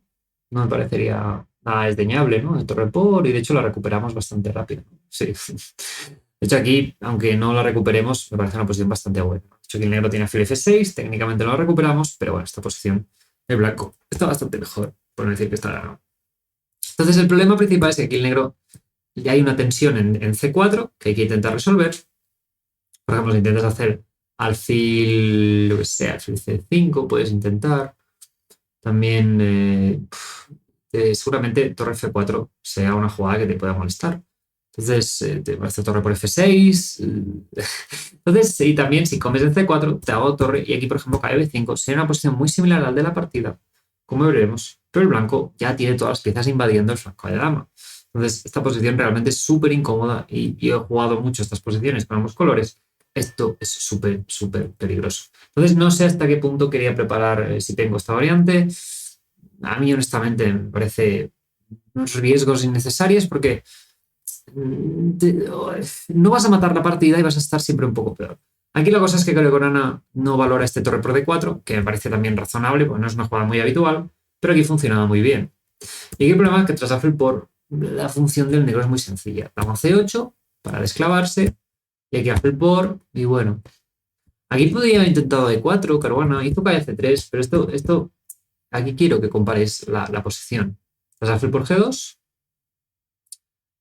No me parecería nada desdeñable, ¿no? De torre por, y de hecho la recuperamos bastante rápido. Sí. De hecho, aquí, aunque no la recuperemos, me parece una posición bastante buena. De hecho, aquí el negro tiene alfil F6, técnicamente no la recuperamos, pero bueno, esta posición, el blanco, está bastante mejor, por no decir que está ganado. Entonces, el problema principal es que aquí el negro ya hay una tensión en C4 que hay que intentar resolver. Por ejemplo, si intentas hacer alfil, lo que sea, alfil C5, puedes intentar. También, seguramente torre F4 sea una jugada que te pueda molestar. Entonces, te parece torre por F6. Entonces, y también si comes en C4, te hago torre y aquí, por ejemplo, cae B5. Sería una posición muy similar al de la partida, como veremos. Pero el blanco ya tiene todas las piezas invadiendo el flanco de dama. Entonces, esta posición realmente es súper incómoda y he jugado mucho estas posiciones con ambos colores. Esto es súper, súper peligroso. Entonces, no sé hasta qué punto quería preparar si tengo esta variante. A mí, honestamente, me parece unos riesgos innecesarios porque no vas a matar la partida y vas a estar siempre un poco peor. Aquí la cosa es que Carecorana no valora este torre por D4, que me parece también razonable, porque no es una jugada muy habitual, pero aquí funcionaba muy bien. Y aquí el problema es que tras alfil por la función del negro es muy sencilla. Dama C8 para desclavarse, y aquí alfil por, y bueno. Aquí podría haber intentado D4, Caruana, hizo calle C3, pero esto aquí quiero que compares la posición. Tras alfil por G2.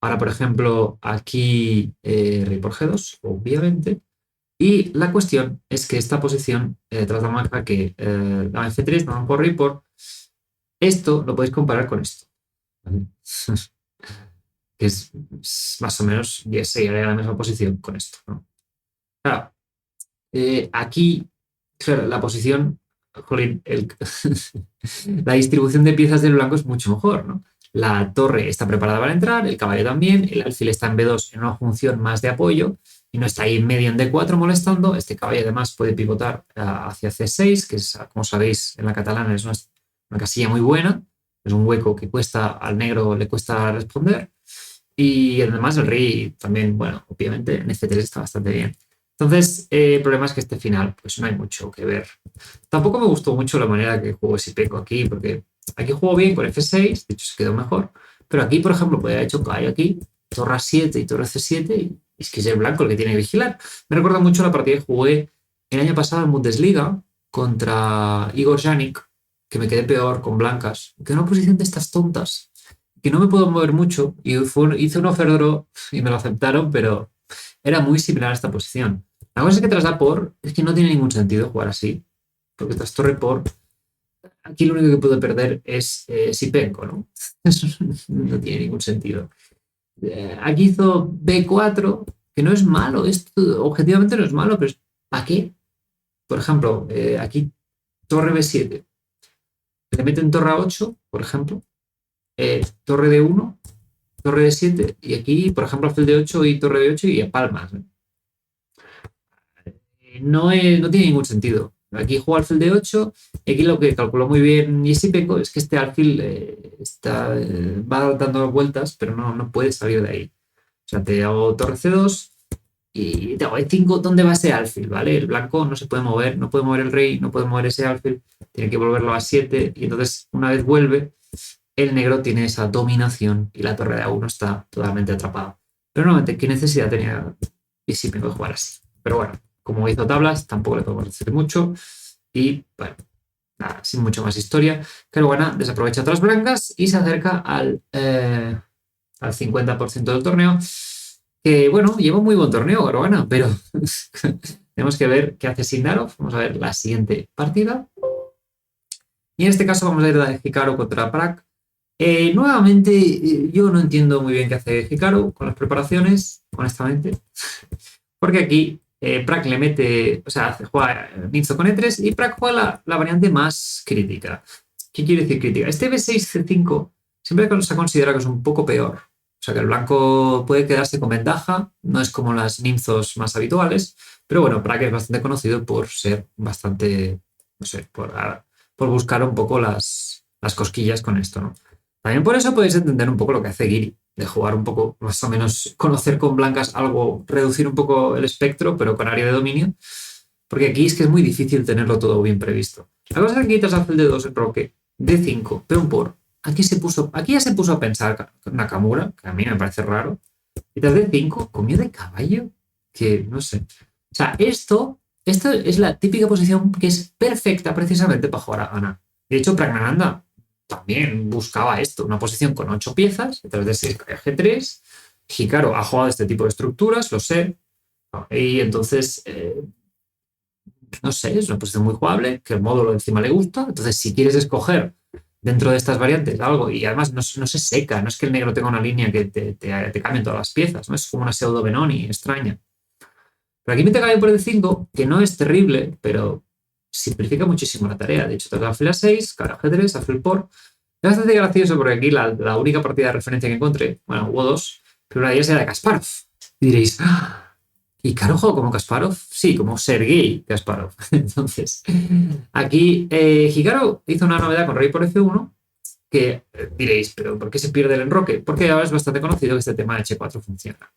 Ahora, por ejemplo, aquí rey por G2, obviamente. Y la cuestión es que esta posición, tras la marca que dama F3, dama por rey por, esto lo podéis comparar con esto. ¿Vale? Que es más o menos, y sería la misma posición con esto, ¿no? Claro, aquí, claro, la posición, jolín, la distribución de piezas del blanco es mucho mejor, ¿no? La torre está preparada para entrar, el caballo también, el alfil está en B2 en una función más de apoyo y no está ahí en medio en D4 molestando. Este caballo además puede pivotar hacia C6, que es, como sabéis, en la catalana es una casilla muy buena, es un hueco que cuesta al negro, le cuesta responder. Y además el rey también, bueno, obviamente en F3 está bastante bien. Entonces, el problema es que este final, pues no hay mucho que ver. Tampoco me gustó mucho la manera que jugó Sipeco aquí, porque aquí jugó bien con F6, de hecho se quedó mejor, pero aquí, por ejemplo, podría haber hecho caballo aquí, torre A7 y torre C7, y es que es el blanco el que tiene que vigilar. Me recuerda mucho la partida que jugué el año pasado en Bundesliga contra Igor Janik, que me quedé peor con blancas, que una posición de estas tontas, que no me puedo mover mucho, y hice un offer draw y me lo aceptaron, pero era muy similar a esta posición. La cosa es que tras la por, es que no tiene ningún sentido jugar así, porque tras torre por, aquí lo único que puedo perder es Sipenko, ¿no? Eso no tiene ningún sentido. Aquí hizo B4, que no es malo, esto objetivamente no es malo, pero ¿para qué? Por ejemplo, aquí torre B7, le meten torre A8, por ejemplo, torre D1, torre D7, y aquí, por ejemplo, alfil D8 y torre D8 y palmas, ¿eh? No tiene ningún sentido. Aquí juega alfil de 8 y aquí lo que calculó muy bien Yesipenko es que este alfil va dando vueltas, pero no puede salir de ahí. O sea, te hago torre C2 y te hago E5, ¿dónde va ese alfil? ¿Vale? El blanco no se puede mover, no puede mover el rey, no puede mover ese alfil, tiene que volverlo a 7 y entonces una vez vuelve, el negro tiene esa dominación y la torre de A1 está totalmente atrapada. Pero nuevamente, ¿qué necesidad tenía Yesipenko de jugar así? Pero bueno, como hizo tablas, tampoco le podemos decir mucho. Y bueno, nada, sin mucho más historia. Caruana desaprovecha otras blancas y se acerca al 50% del torneo. Que bueno, lleva un muy buen torneo, Caruana, pero tenemos que ver qué hace Sindarov. Vamos a ver la siguiente partida. Y en este caso vamos a ir a Hikaru contra Prag. Nuevamente, yo no entiendo muy bien qué hace Hikaru con las preparaciones, honestamente. Porque aquí Prag le mete, o sea, juega Ninzo con E3 y Prag juega la variante más crítica. ¿Qué quiere decir crítica? Este B6 C5 siempre se considera que es un poco peor. O sea, que el blanco puede quedarse con ventaja, no es como las Ninzos más habituales, pero bueno, Prag es bastante conocido por ser bastante, no sé, por buscar un poco las cosquillas con esto, ¿no? También por eso podéis entender un poco lo que hace Giri, de jugar un poco, más o menos, conocer con blancas algo, reducir un poco el espectro, pero con área de dominio, porque aquí es que es muy difícil tenerlo todo bien previsto. La cosa es que quitas alfil de 2 en roque, D5, peón por. Aquí ya se puso a pensar Nakamura, que a mí me parece raro, y tras D5, comió de caballo, que no sé. O sea, esto es la típica posición que es perfecta precisamente para jugar a Ana. De hecho, Pragnananda también buscaba esto, una posición con 8 piezas, detrás de 6 G3. Hikaru ha jugado este tipo de estructuras, lo sé. Y entonces, no sé, es una posición muy jugable, que el módulo encima le gusta. Entonces, si quieres escoger dentro de estas variantes algo, y además no se seca, no es que el negro tenga una línea que te cambie todas las piezas, ¿no? Es como una pseudo Benoni extraña. Pero aquí mete caballo por D5, que no es terrible, pero simplifica muchísimo la tarea. De hecho, te da alfil A6, cara G3, alfil por. Es bastante gracioso porque aquí la única partida de referencia que encontré, bueno, hubo dos, pero una de ellas era de Kasparov. Y diréis, ¿y Caro jugó como Kasparov? Sí, como Sergei Kasparov. Entonces, aquí Hikaru hizo una novedad con rey por F1 que diréis, ¿pero por qué se pierde el enroque? Porque ahora es bastante conocido que este tema de H4 funciona.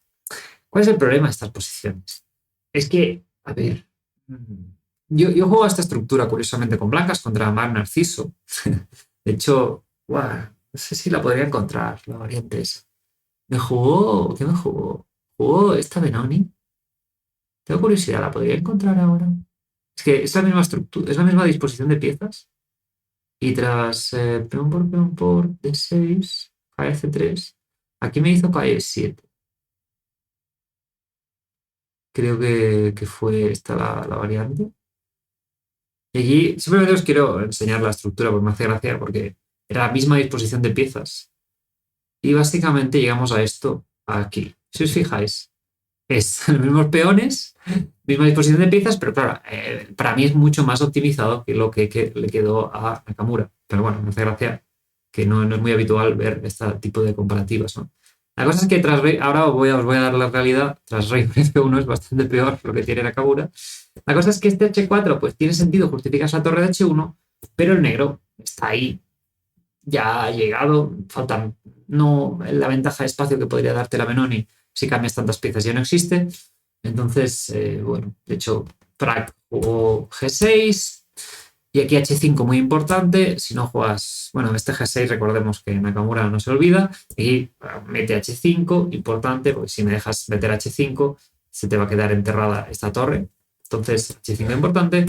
¿Cuál es el problema de estas posiciones? Es que, a ver, yo juego a esta estructura curiosamente con blancas contra Mar Narciso. De hecho, no sé si la podría encontrar, la variante esa. Me jugó, ¿qué me jugó? Jugó esta Benoni. Tengo curiosidad, ¿la podría encontrar ahora? Es que es la misma estructura, es la misma disposición de piezas. Y tras peón por D6, cae C3. Aquí me hizo calle 7. Creo que fue esta la variante. Y aquí simplemente os quiero enseñar la estructura, porque me hace gracia, porque era la misma disposición de piezas. Y básicamente llegamos a esto aquí. Si os fijáis, es los mismos peones, misma disposición de piezas, pero claro, para mí es mucho más optimizado que lo que le quedó a Nakamura. Pero bueno, me hace gracia que no es muy habitual ver este tipo de comparativas, ¿no? La cosa es que tras Rey, ahora os voy a dar la realidad, tras Rey F1 es bastante peor lo que tiene Nakamura. La cosa es que este H4 pues tiene sentido, justificas la torre de H1, pero el negro está ahí, ya ha llegado, faltan, no, la ventaja de espacio que podría darte la Benoni si cambias tantas piezas ya no existe. Entonces, bueno, de hecho, Prag jugó G6 y aquí H5 muy importante. Si no juegas, bueno, este G6 recordemos que Nakamura no se olvida y mete H5, importante, porque si me dejas meter H5 se te va a quedar enterrada esta torre. Entonces, H5 importante.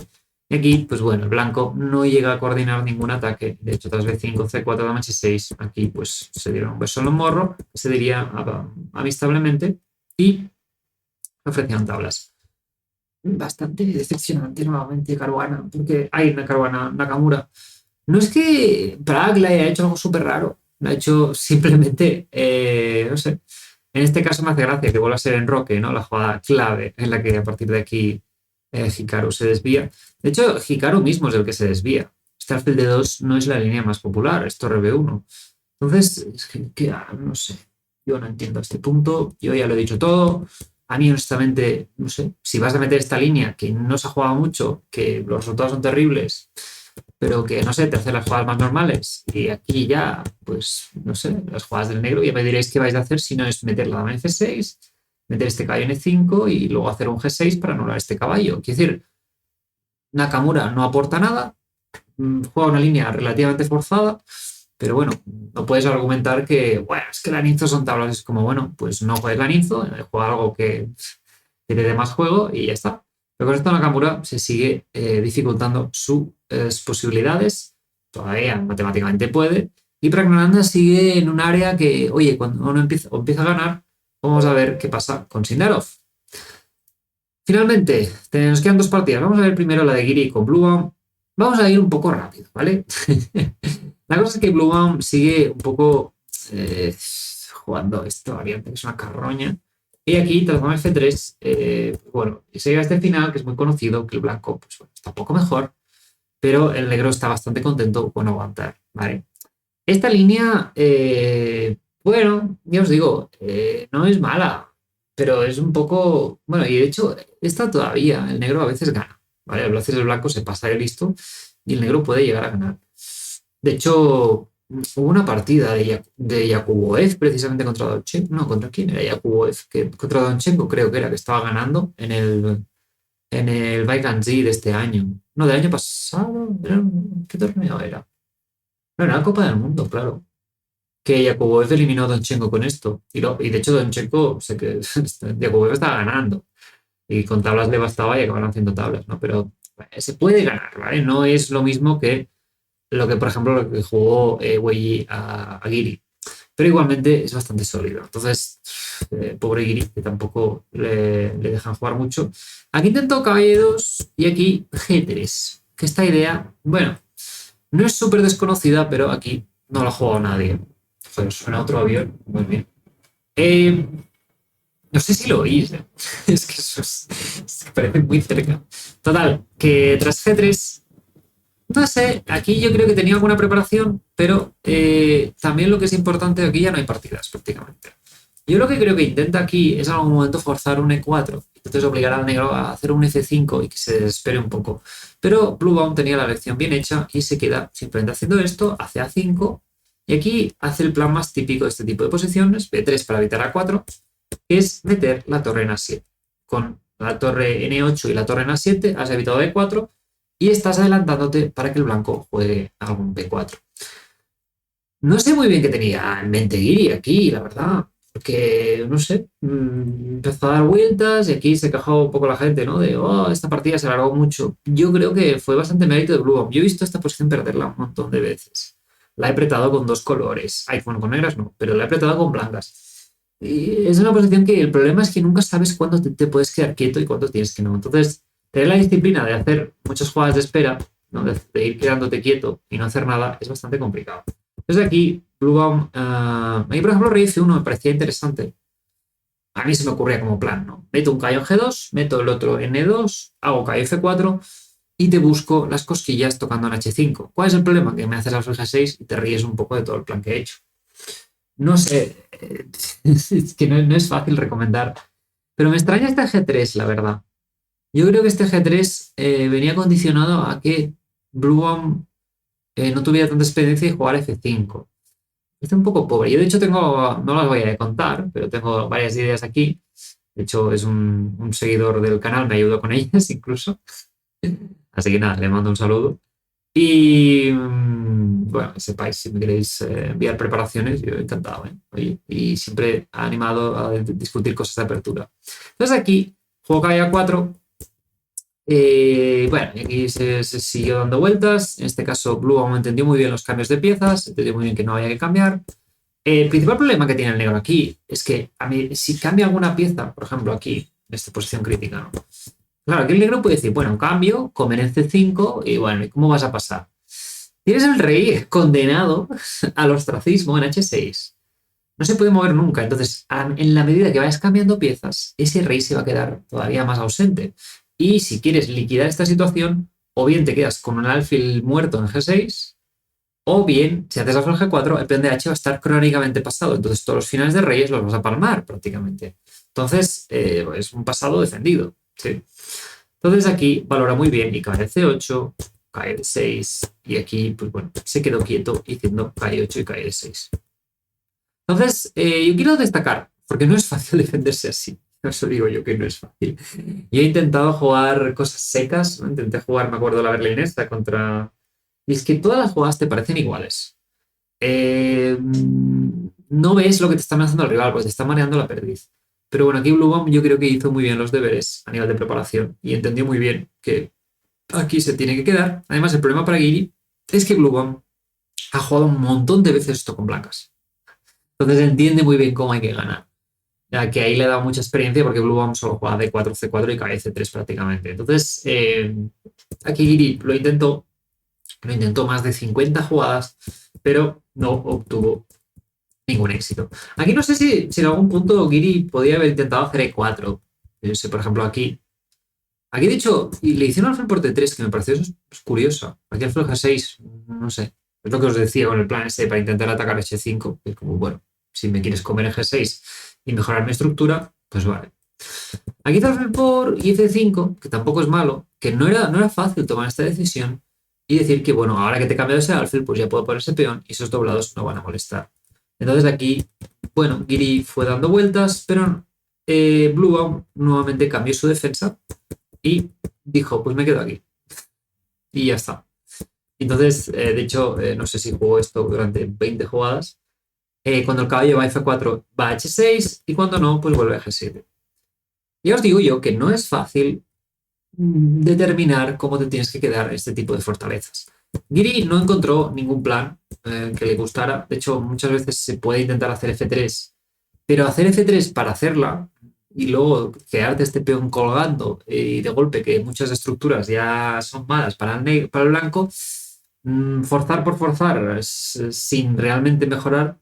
Y aquí, pues bueno, el blanco no llega a coordinar ningún ataque. De hecho, tras B5, C4, dama H6, aquí pues se dieron un beso en el morro, se diría amistablemente, y ofrecían tablas. Bastante decepcionante nuevamente Caruana, porque hay una Caruana Nakamura. No es que Prag le haya hecho algo súper raro, lo ha hecho simplemente, no sé. En este caso me hace gracia que vuelva a ser en Roque, ¿no? La jugada clave en la que a partir de aquí Hikaru se desvía. De hecho, Hikaru mismo es el que se desvía. Starfield de 2 no es la línea más popular, es Torre B1. Entonces, es no sé, yo no entiendo este punto, yo ya lo he dicho todo. A mí, honestamente, no sé, si vas a meter esta línea que no se ha jugado mucho, que los resultados son terribles, pero que, no sé, te hace las jugadas más normales. Y aquí ya, pues, no sé, las jugadas del negro, ya me diréis qué vais a hacer si no es meter la dama en F6, meter este caballo en E5 y luego hacer un G6 para anular este caballo. Quiero decir, Nakamura no aporta nada, juega una línea relativamente forzada, pero bueno, no puedes argumentar que, bueno, es que Laninzo son tablas. Es como, bueno, pues no juegues Laninzo, juega algo que te dé más juego y ya está. Pero con esto Nakamura se sigue dificultando sus posibilidades. Todavía matemáticamente puede. Y Praggnanandhaa sigue en un área que, oye, cuando uno empieza a ganar, vamos a ver qué pasa con Sindarov. Finalmente, nos quedan dos partidas. Vamos a ver primero la de Giri con Bluebaum. Vamos a ir un poco rápido, ¿vale? La cosa es que Bluebaum sigue un poco jugando esta variante, que es una carroña. Y aquí, tras dama F3, bueno, se llega a este final, que es muy conocido, que el blanco pues, bueno, está un poco mejor, pero el negro está bastante contento con aguantar, ¿vale? Esta línea, bueno, ya os digo, no es mala, pero es un poco, bueno, y de hecho, esta todavía, el negro a veces gana, ¿vale? A veces el blanco se pasa de listo y el negro puede llegar a ganar. De hecho, hubo una partida de Yakuboev precisamente contra Donchenko. No, ¿contra quién era Yakuboev? Contra Donchenko creo que era, que estaba ganando en el Baikal-Z de este año. No, del año pasado. ¿Qué torneo era? No, era la Copa del Mundo, claro. Que Yakuboev eliminó a Donchenko con esto. Y de hecho Donchenko, sé que Yakuboev estaba ganando. Y con tablas le bastaba y acabaron haciendo tablas, ¿no? Pero se puede ganar, ¿vale? No es lo mismo que lo que, por ejemplo, lo que jugó Weili a Giri. Pero igualmente es bastante sólido. Entonces, pobre Giri, que tampoco le dejan jugar mucho. Aquí intentó caballo 2 y aquí G3. Que esta idea, bueno, no es súper desconocida, pero aquí no la ha jugado nadie. Joder, suena otro avión. Muy bien. No sé si lo oís. Es que eso es que parece muy cerca. Total, que tras G3 no sé, aquí yo creo que tenía alguna preparación, pero también lo que es importante, aquí ya no hay partidas prácticamente. Yo lo que creo que intenta aquí es en algún momento forzar un E4, entonces obligar al negro a hacer un F5 y que se desespere un poco. Pero Bluebaum tenía la lección bien hecha y se queda simplemente haciendo esto, hace A5 y aquí hace el plan más típico de este tipo de posiciones, B3 para evitar A4, que es meter la torre en A7. Con la torre N8 y la torre en A7 has evitado E4 y estás adelantándote para que el blanco juegue algún B4. No sé muy bien qué tenía en mente Giri aquí, la verdad. Porque, no sé, empezó a dar vueltas y aquí se quejó un poco la gente, ¿no? De, oh, esta partida se alargó mucho. Yo creo que fue bastante mérito de Blue Bomb. Yo he visto esta posición perderla un montón de veces. La he apretado con dos colores. Ay, bueno, con negras no, pero la he apretado con blancas. Y es una posición que el problema es que nunca sabes cuándo te puedes quedar quieto y cuándo tienes que no. Entonces, tener la disciplina de hacer muchas jugadas de espera, ¿no? De ir quedándote quieto y no hacer nada, es bastante complicado. Entonces aquí, Blue Bomb, a mí por ejemplo rey F1 me parecía interesante. A mí se me ocurría como plan, ¿no? Meto un caballo en G2, meto el otro en E2, hago caballo F4 y te busco las cosquillas tocando en H5. ¿Cuál es el problema? Que me haces alfil G6 y te ríes un poco de todo el plan que he hecho. No sé, es que no es fácil recomendar, pero me extraña este G3, la verdad. Yo creo que este G3 venía condicionado a que Blue Bomb no tuviera tanta experiencia y jugar F5. Está un poco pobre. Yo de hecho tengo, no las voy a contar, pero tengo varias ideas aquí. De hecho, es un seguidor del canal, me ayudó con ellas incluso. Así que nada, le mando un saludo. Y bueno, que sepáis, si me queréis enviar preparaciones, yo encantado, ¿eh? Oye, y siempre ha animado a discutir cosas de apertura. Entonces aquí, juego cae a 4. Bueno, y aquí se siguió dando vueltas. En este caso, Blue aún entendió muy bien los cambios de piezas, entendió muy bien que no había que cambiar. El principal problema que tiene el negro aquí es que a mí, si cambia alguna pieza, por ejemplo aquí, en esta posición crítica, ¿no? Claro, aquí el negro puede decir, bueno, cambio, comer en C5 y bueno, ¿y cómo vas a pasar? Tienes el rey condenado al ostracismo en H6. No se puede mover nunca. Entonces, en la medida que vayas cambiando piezas, ese rey se va a quedar todavía más ausente. Y si quieres liquidar esta situación, o bien te quedas con un alfil muerto en G6, o bien, si haces alfil G4, el peón de H va a estar crónicamente pasado. Entonces, todos los finales de reyes los vas a palmar prácticamente. Entonces, es un pasado defendido. ¿Sí? Entonces, aquí valora muy bien y cae C8, cae D6, y aquí, pues bueno, se quedó quieto diciendo cae 8 y cae D6. Entonces, yo quiero destacar, porque no es fácil defenderse así. Eso digo yo que no es fácil. Yo he intentado jugar cosas secas, ¿no? Intenté jugar, me acuerdo, la berlinesa contra... Y es que todas las jugadas te parecen iguales. No ves lo que te está amenazando el rival, pues te está mareando la perdiz. Pero bueno, aquí Blue Bomb yo creo que hizo muy bien los deberes a nivel de preparación y entendió muy bien que aquí se tiene que quedar. Además, el problema para Giri es que Blue Bomb ha jugado un montón de veces esto con blancas. Entonces entiende muy bien cómo hay que ganar. Ya que ahí le da mucha experiencia porque Blue Bomb solo juega D4, C4 y cae C3 prácticamente. Entonces, aquí Giri lo intentó más de 50 jugadas, pero no obtuvo ningún éxito. Aquí no sé si en algún punto Giri podía haber intentado hacer E4. Yo sé, por ejemplo, aquí de hecho, y le hicieron alfil por T3, que me pareció curioso. Aquí alfil G6, no sé. Es lo que os decía con el plan ese para intentar atacar H5, que es como, bueno, si me quieres comer en G6 y mejorar mi estructura, pues vale. Aquí está alfil por y F5, que tampoco es malo, que no era fácil tomar esta decisión y decir que, bueno, ahora que te he cambiado ese alfil, pues ya puedo poner ese peón y esos doblados no van a molestar. Entonces aquí, bueno, Giri fue dando vueltas, pero Blue Bomb nuevamente cambió su defensa y dijo, pues me quedo aquí. Y ya está. Entonces, de hecho, no sé si jugó esto durante 20 jugadas. Cuando el caballo va a F4, va a H6 y cuando no, pues vuelve a G7. Ya os digo yo que no es fácil determinar cómo te tienes que quedar este tipo de fortalezas. Giri no encontró ningún plan que le gustara. De hecho, muchas veces se puede intentar hacer F3, pero hacer F3 para hacerla y luego quedarte este peón colgando y de golpe que muchas estructuras ya son malas para el blanco, forzar por forzar sin realmente mejorar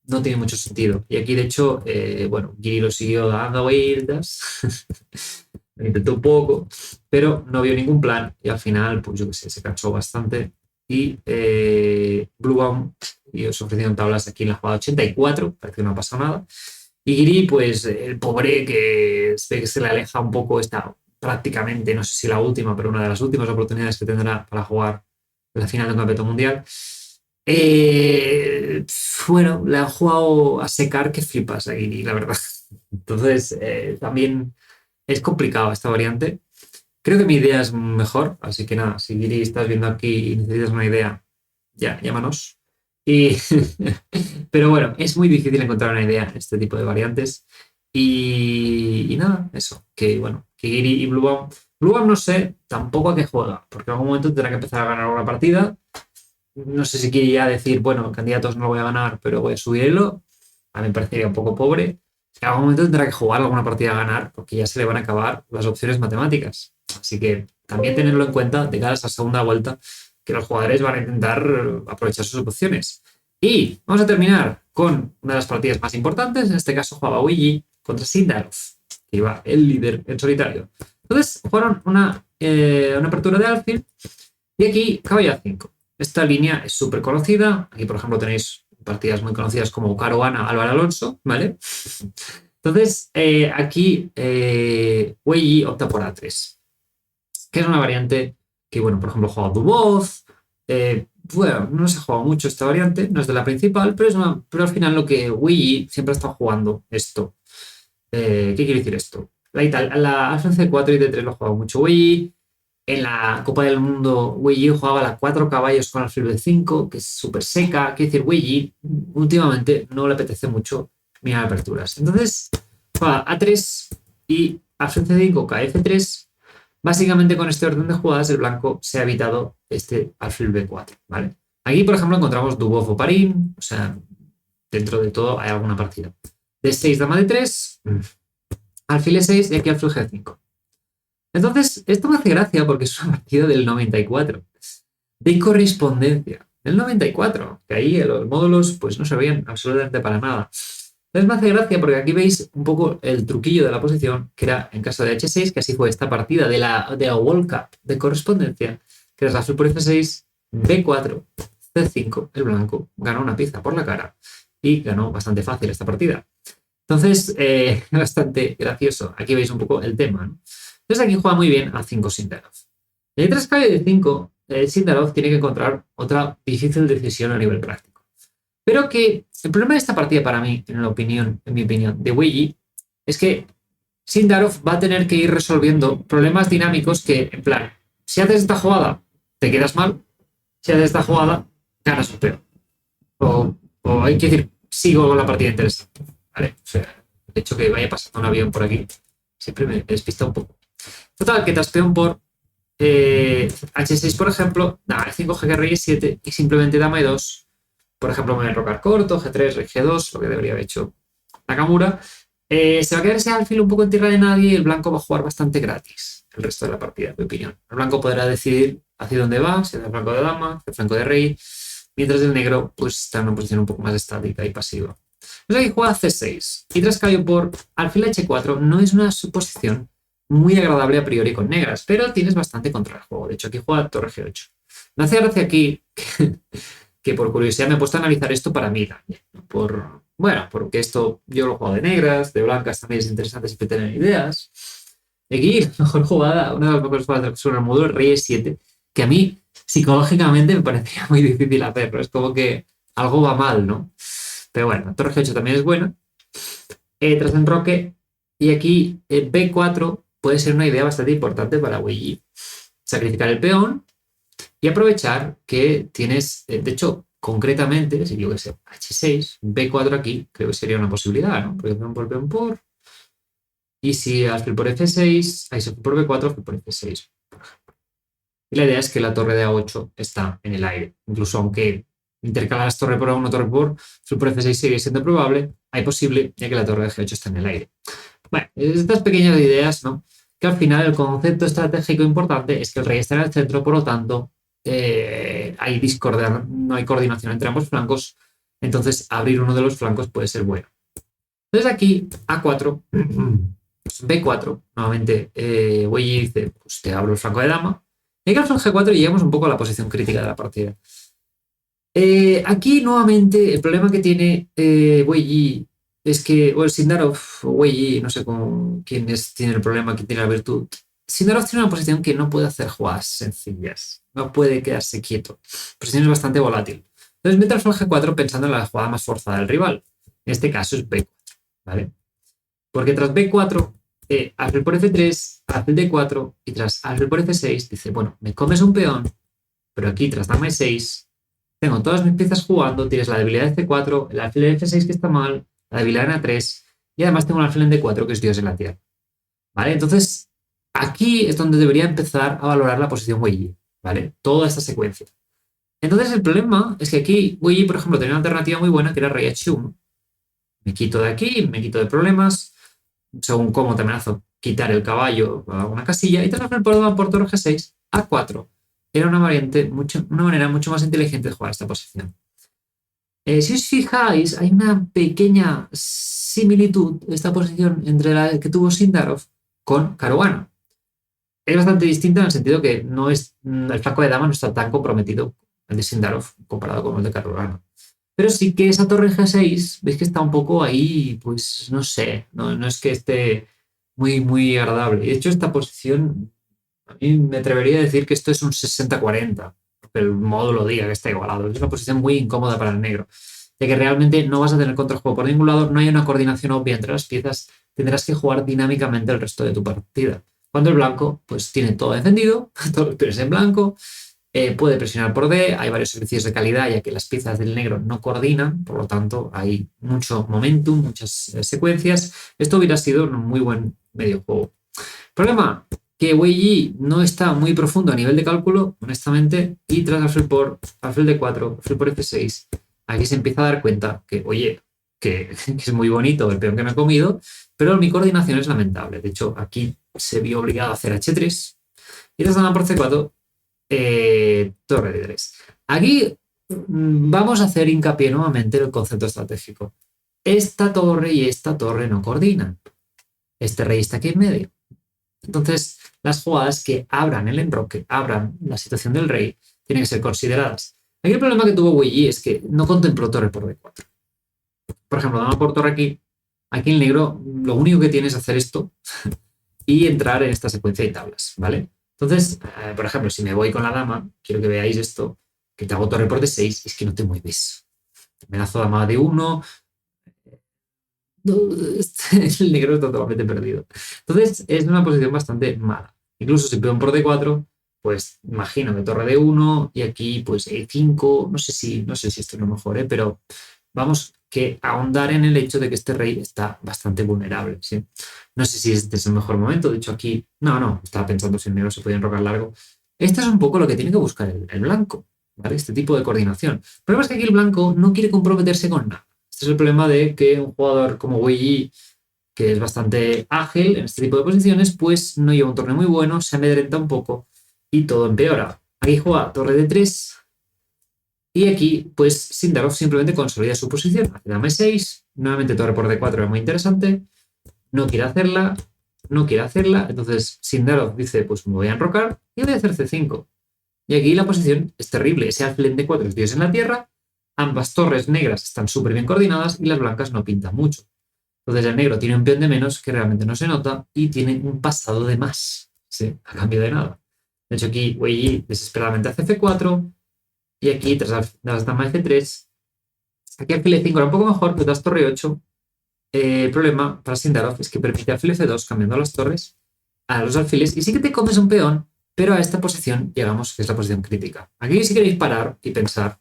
no tiene mucho sentido. Y aquí, de hecho, bueno, Giri lo siguió dando vueltas, lo intentó un poco, pero no vio ningún plan y al final, pues yo qué sé, se cansó bastante y Blue Bomb y os ofrecieron tablas aquí en la jugada 84, parece que no ha pasado nada. Y Giri, pues el pobre que ve que se le aleja un poco, está prácticamente, no sé si la última, pero una de las últimas oportunidades que tendrá para jugar la final del Campeonato Mundial. Eh, bueno, le han jugado a secar que flipas a Giri, la verdad. Entonces, también es complicado esta variante. Creo que mi idea es mejor, así que nada, si Giri estás viendo aquí y necesitas una idea, ya, llámanos. Y pero bueno, es muy difícil encontrar una idea en este tipo de variantes. Y nada, eso. Que bueno, Kigiri y Bluebomb. Bluebomb no sé tampoco a qué juega, porque en algún momento tendrá que empezar a ganar una partida. No sé si quiere ya decir, bueno, candidatos no lo voy a ganar, pero voy a subirlo. A mí me parecería un poco pobre. En algún momento tendrá que jugar alguna partida a ganar, porque ya se le van a acabar las opciones matemáticas. Así que también tenerlo en cuenta de cara a esa segunda vuelta, que los jugadores van a intentar aprovechar sus opciones. Y vamos a terminar con una de las partidas más importantes. En este caso jugaba Luigi contra Sindarov, que iba el líder en solitario. Entonces jugaron una apertura de alfil y aquí caballo a 5. Esta línea es súper conocida. Aquí, por ejemplo, tenéis partidas muy conocidas como Caruana, Álvaro Alonso, ¿vale? Entonces, aquí Wei opta por A3, que es una variante que, bueno, por ejemplo, juega Dubov. Bueno, no se ha jugado mucho esta variante, no es de la principal, pero al final lo que Wei siempre ha estado jugando esto. ¿Qué quiere decir esto? La Alpha C4 y D3 lo ha jugado mucho Wei. En la Copa del Mundo, Wei jugaba la 4 caballos con alfil B5, que es súper seca. Quiere decir, Wei últimamente no le apetece mucho mirar aperturas. Entonces, juega A3 y alfil C5, KF3. Básicamente, con este orden de jugadas, el blanco se ha evitado este alfil B4, ¿vale? Aquí, por ejemplo, encontramos Dubov o Parín. O sea, dentro de todo hay alguna partida. D6, dama D3, alfil E6 y aquí alfil G5. Entonces, esto me hace gracia porque es una partida del 94, de correspondencia, del 94, que ahí los módulos pues no servían absolutamente para nada. Entonces me hace gracia porque aquí veis un poco el truquillo de la posición, que era en caso de H6, que así fue esta partida de la World Cup de correspondencia, que es alfil por F6, B4, C5, el blanco ganó una pieza por la cara y ganó bastante fácil esta partida. Entonces, bastante gracioso. Aquí veis un poco el tema, ¿no? Entonces aquí juega muy bien a 5 Sindarov. En el caballo de 5, Sindarov tiene que encontrar otra difícil decisión a nivel práctico. Pero que el problema de esta partida para mí, en mi opinión, de Wei es que Sindarov va a tener que ir resolviendo problemas dinámicos que, en plan, si haces esta jugada, te quedas mal. Si haces esta jugada, ganas un peor. O hay que decir, sigo con la partida interesante. ¿Vale? O sea, de hecho que vaya pasando un avión por aquí siempre me despista un poco. Total, que traspeón por H6, por ejemplo, nada, E5, G, rey E7 y simplemente dama E2. Por ejemplo, me voy a enrocar corto, G3, rey G2, lo que debería haber hecho Nakamura. Se va a quedar ese alfil un poco en tierra de nadie y el blanco va a jugar bastante gratis el resto de la partida, en mi opinión. El blanco podrá decidir hacia dónde va, si hacia el flanco de dama, hacia el flanco de rey, mientras el negro pues está en una posición un poco más estática y pasiva. Entonces aquí juega C6 y tras caballo por alfil H4 no es una suposición muy agradable a priori con negras, pero tienes bastante contra el juego. De hecho, aquí juega torre G8. Me hace gracia aquí que por curiosidad me he puesto a analizar esto para mí también. Bueno, porque esto yo lo juego de negras, de blancas también es interesante siempre tener ideas. Aquí la mejor jugada, una de las mejores jugadas sobre el módulo rey E7, que a mí psicológicamente me parecía muy difícil hacerlo. Es como que algo va mal, ¿no? Pero bueno, torre G8 también es buena. Tras enroque, y aquí B4 puede ser una idea bastante importante para Wei. Sacrificar el peón y aprovechar que tienes, de hecho, concretamente, si yo que sé, H6, B4 aquí, creo que sería una posibilidad, ¿no? Porque peón por. Y si alfil por F6, ahí se por B4, alfil por F6, por ejemplo. Y la idea es que la torre de A8 está en el aire. Incluso aunque intercalar torre por A1, torre por alfil por F6 sigue siendo probable, hay posible, ya que la torre de G8 está en el aire. Bueno, estas pequeñas ideas, ¿no? Que al final el concepto estratégico importante es que el rey está en el centro, por lo tanto, hay discordia, no hay coordinación entre ambos flancos, entonces abrir uno de los flancos puede ser bueno. Entonces aquí A4, B4, nuevamente Wei dice, pues te abro el flanco de dama, y aquí al G4 y llegamos un poco a la posición crítica de la partida. Aquí nuevamente el problema que tiene Wei es que, o el Sindarov o Wei, no sé quién tiene el problema, quién tiene la virtud. Sindarov tiene una posición que no puede hacer jugadas sencillas, no puede quedarse quieto. La posición es bastante volátil. Entonces mete al G4 pensando en la jugada más forzada del rival. En este caso es B4, ¿vale? Porque tras B4, alfil por F3, alfil D4 y tras alfil por F6 dice, bueno, me comes un peón, pero aquí tras dama E6 Tengo todas mis piezas jugando, tienes la debilidad de C4, el alfil de F6 que está mal, la debilidad en A3 y además tengo un alfil en D4 que es Dios en la tierra. ¿Vale? Entonces, aquí es donde debería empezar a valorar la posición Wei, ¿vale? Toda esta secuencia. Entonces, el problema es que aquí Wei, por ejemplo, tenía una alternativa muy buena que era rey H1. Me quito de aquí, me quito de problemas, según cómo te amenazo quitar el caballo a una casilla y te vas por torre G6 A4. Era una una manera mucho más inteligente de jugar esta posición. Si os fijáis, hay una pequeña similitud de esta posición entre la que tuvo Sindarov con Caruana. Es bastante distinta en el sentido que no es, el flanco de dama no está tan comprometido el de Sindarov comparado con el de Caruana. Pero sí que esa torre G6, veis que está un poco ahí, pues no sé, no es que esté muy agradable. Y de hecho, esta posición, a mí me atrevería a decir que esto es un 60-40, porque el módulo diga que está igualado. Es una posición muy incómoda para el negro, ya que realmente no vas a tener contrajuego por ningún lado, no hay una coordinación obvia entre las piezas, tendrás que jugar dinámicamente el resto de tu partida. Cuando el blanco, pues tiene todo defendido, todos los peones en blanco, puede presionar por D, hay varios servicios de calidad ya que las piezas del negro no coordinan, por lo tanto hay mucho momentum, muchas secuencias. Esto hubiera sido un muy buen medio juego. Problema, que Wei Yi no está muy profundo a nivel de cálculo, honestamente, y tras alfil D4, alfil por F6, aquí se empieza a dar cuenta que, oye, que es muy bonito el peón que me he comido, pero mi coordinación es lamentable. De hecho, aquí se vio obligado a hacer H3 y tras dama por C4 torre de 3. Aquí vamos a hacer hincapié nuevamente en el concepto estratégico. Esta torre y esta torre no coordinan. Este rey está aquí en medio. Entonces, las jugadas que abran el enroque, abran la situación del rey, tienen que ser consideradas. Aquí el problema que tuvo Wei Yi es que no contempló torre por D4. Por ejemplo, dama por torre aquí. Aquí el negro lo único que tiene es hacer esto y entrar en esta secuencia de tablas, ¿vale? Entonces, por ejemplo, si me voy con la dama, quiero que veáis esto, que te hago torre por D6, es que no te mueves. Me lazo dama D1, el negro está totalmente perdido. Entonces, es una posición bastante mala. Incluso si peón por D4, pues imagino que torre D1 y aquí pues E5, no sé si esto es lo mejor, pero vamos que ahondar en el hecho de que este rey está bastante vulnerable, ¿sí? No sé si este es el mejor momento, de hecho aquí, no, estaba pensando si el negro se podía enrocar largo. Este es un poco lo que tiene que buscar el blanco, ¿vale? Este tipo de coordinación. El problema es que aquí el blanco no quiere comprometerse con nada. Este es el problema de que un jugador como Wei Yi, que es bastante ágil en este tipo de posiciones, pues no lleva un torneo muy bueno, se amedrenta un poco y todo empeora. Aquí juega torre de 3 y aquí, pues Sindarov simplemente consolida su posición. Hace dama E6, nuevamente torre por D4 era muy interesante, no quiere hacerla, no quiere hacerla, entonces Sindarov dice, pues me voy a enrocar y voy a hacer C5. Y aquí la posición es terrible, ese alfil en D4 es Dios en la tierra, ambas torres negras están súper bien coordinadas y las blancas no pintan mucho. Entonces el negro tiene un peón de menos que realmente no se nota y tiene un pasado de más, ¿sí? A cambio de nada. De hecho aquí Wei Yi desesperadamente hace F4 y aquí tras las damas F3, aquí alfil E5 era un poco mejor, pero das torre 8. El problema para Sindarov es que permite alfil F2 cambiando las torres a los alfiles y sí que te comes un peón, pero a esta posición llegamos que es la posición crítica. Aquí sí queréis parar y pensar.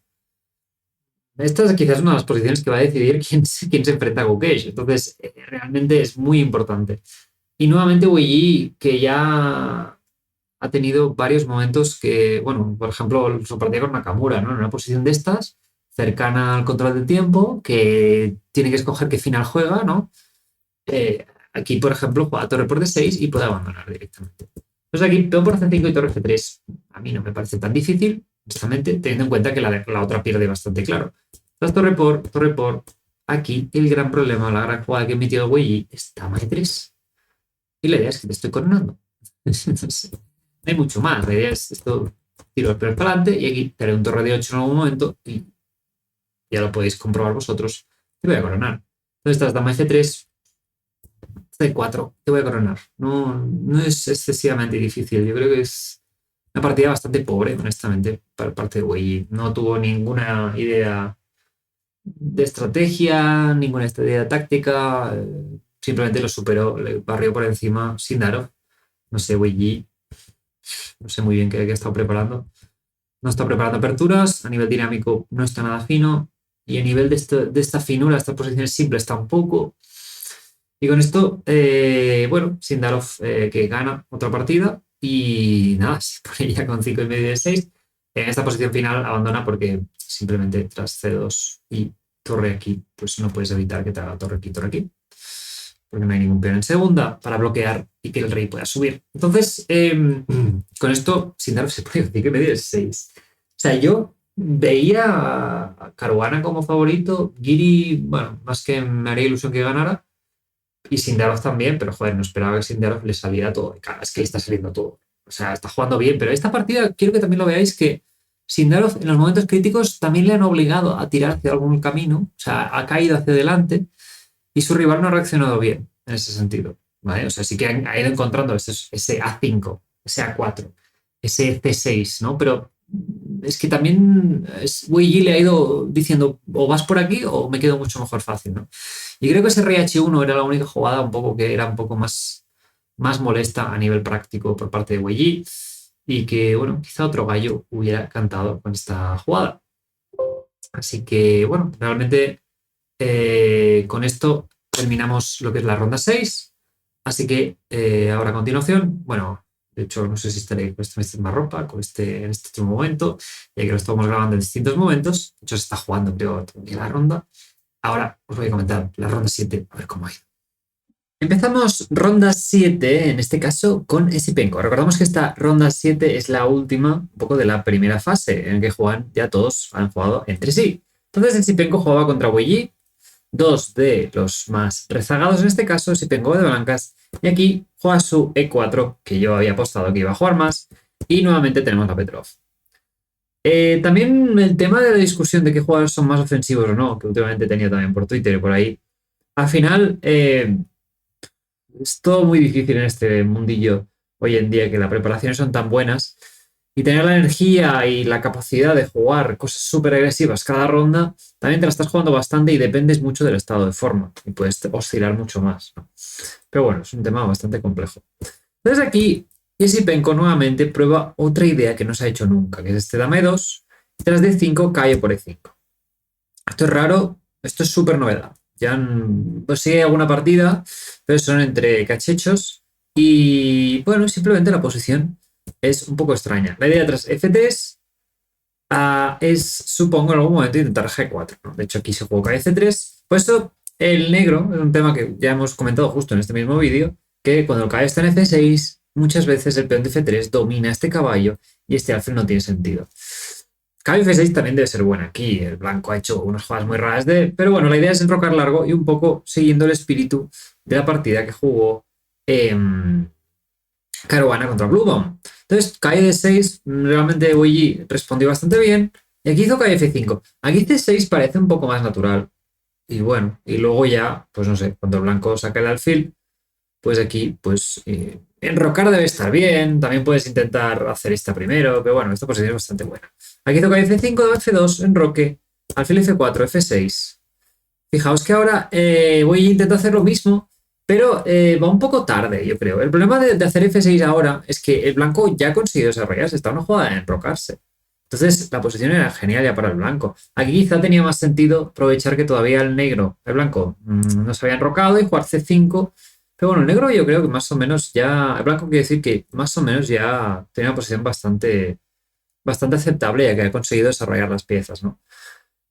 Esta es quizás una de las posiciones que va a decidir quién se enfrenta a Gukesh. Entonces, realmente es muy importante. Y nuevamente Wei Yi, que ya ha tenido varios momentos que, bueno, por ejemplo, su partida con Nakamura, ¿no? En una posición de estas, cercana al control del tiempo, que tiene que escoger qué final juega, ¿no? Aquí, por ejemplo, juega torre por D6 y puede abandonar directamente. Entonces aquí, peón por C5 y torre F3, a mí no me parece tan difícil, honestamente, teniendo en cuenta que la otra pierde bastante claro. Entonces, torre por, aquí el gran problema, la gran jugada que he metido Wei Yi es dama E3. Y la idea es que te estoy coronando. No hay mucho más, la idea es esto, tiro el peón para adelante y aquí te haré un torre de 8 en algún momento y ya lo podéis comprobar vosotros. Te voy a coronar. Entonces, estás dama F3, C4, te voy a coronar. No es excesivamente difícil. Yo creo que es una partida bastante pobre, honestamente, para parte de Wei. No tuvo ninguna idea de estrategia, ninguna idea táctica. Simplemente lo superó, le barrió por encima Sindarov. No sé, Wei, no sé muy bien qué ha estado preparando. No está preparando aperturas, a nivel dinámico no está nada fino, y a nivel de esta finura, estas posiciones simples tampoco. Y con esto, bueno, Sindarov que gana otra partida y nada, se pone ya con 5,5 de 6. En esta posición final abandona porque simplemente tras C2 y torre aquí, pues no puedes evitar que te haga torre aquí, porque no hay ningún peón en segunda para bloquear y que el rey pueda subir. Entonces, con esto, Sindarov se pone con 5,5 de 6. O sea, yo veía a Caruana como favorito, Giri, bueno, más que me haría ilusión que ganara, y Sindarov también, pero joder, no esperaba que Sindarov le saliera todo de cara. Es que le está saliendo todo. O sea, está jugando bien, pero esta partida quiero que también lo veáis que Sindarov en los momentos críticos también le han obligado a tirar hacia algún camino, o sea, ha caído hacia adelante y su rival no ha reaccionado bien en ese sentido. ¿Vale? O sea, sí que ha ido encontrando ese A5, ese A4, ese C6, ¿no? Pero es que también Wei Yi le ha ido diciendo o vas por aquí o me quedo mucho mejor fácil, ¿no? Y creo que ese rey H1 era la única jugada un poco que era un poco más molesta a nivel práctico por parte de Wei Yi y que, bueno, quizá otro gallo hubiera cantado con esta jugada. Así que, bueno, realmente con esto terminamos lo que es la ronda 6. Así que ahora a continuación, bueno, de hecho no sé si estaré con esta misma ropa, en este otro momento, ya que lo estamos grabando en distintos momentos. De hecho se está jugando, creo, todavía la ronda. Ahora os voy a comentar la ronda 7, a ver cómo ha ido. Empezamos ronda 7, en este caso, con Esipenko. Recordamos que esta ronda 7 es la última, un poco de la primera fase, en que juegan, ya todos han jugado entre sí. Entonces Esipenko jugaba contra Wei Yi, dos de los más rezagados en este caso, Esipenko de blancas, y aquí juega su E4, que yo había apostado que iba a jugar más, y nuevamente tenemos la Petrov. También el tema de la discusión de qué jugadores son más ofensivos o no, que últimamente tenía también por Twitter y por ahí, al final es todo muy difícil en este mundillo hoy en día, que las preparaciones son tan buenas y tener la energía y la capacidad de jugar cosas súper agresivas cada ronda, también te la estás jugando bastante y dependes mucho del estado de forma y puedes oscilar mucho más, ¿no? Pero bueno, es un tema bastante complejo. Entonces aquí, Esipenko nuevamente prueba otra idea que no se ha hecho nunca, que es este dame 2, y tras D5 cae por E5. Esto es raro, esto es súper novedad. Ya pues sí hay alguna partida, pero son entre cachechos y bueno, simplemente la posición es un poco extraña. La idea tras F3 es, supongo, en algún momento intentar G4, ¿no? De hecho, aquí se juega F3. Por eso el negro es un tema que ya hemos comentado justo en este mismo vídeo, que cuando el caballo está en F6, muchas veces el peón de F3 domina este caballo y este alfil no tiene sentido. Caballo F6 también debe ser buena aquí. El blanco ha hecho unas jugadas muy raras pero bueno, la idea es enrocar largo y un poco siguiendo el espíritu de la partida que jugó Caruana contra Bluebomb. Entonces, cae de 6, realmente Wei Yi respondió bastante bien. Y aquí hizo cae F5. Aquí C6 parece un poco más natural. Y bueno, y luego ya, pues no sé, cuando el blanco saca el alfil, pues aquí, pues enrocar debe estar bien. También puedes intentar hacer esta primero, pero bueno, esta posición es bastante buena. Aquí toca F5, F2, enroque, alfil F4, F6. Fijaos que ahora voy a intentar hacer lo mismo, pero va un poco tarde, yo creo. El problema de hacer F6 ahora es que el blanco ya ha conseguido desarrollarse, está una jugada de enrocarse. Entonces la posición era genial ya para el blanco. Aquí quizá tenía más sentido aprovechar que todavía el negro, el blanco, no se había enrocado y jugar C5. Pero bueno, el negro yo creo que más o menos ya, el blanco quiere decir que más o menos ya tenía una posición bastante aceptable ya que ha conseguido desarrollar las piezas, ¿no?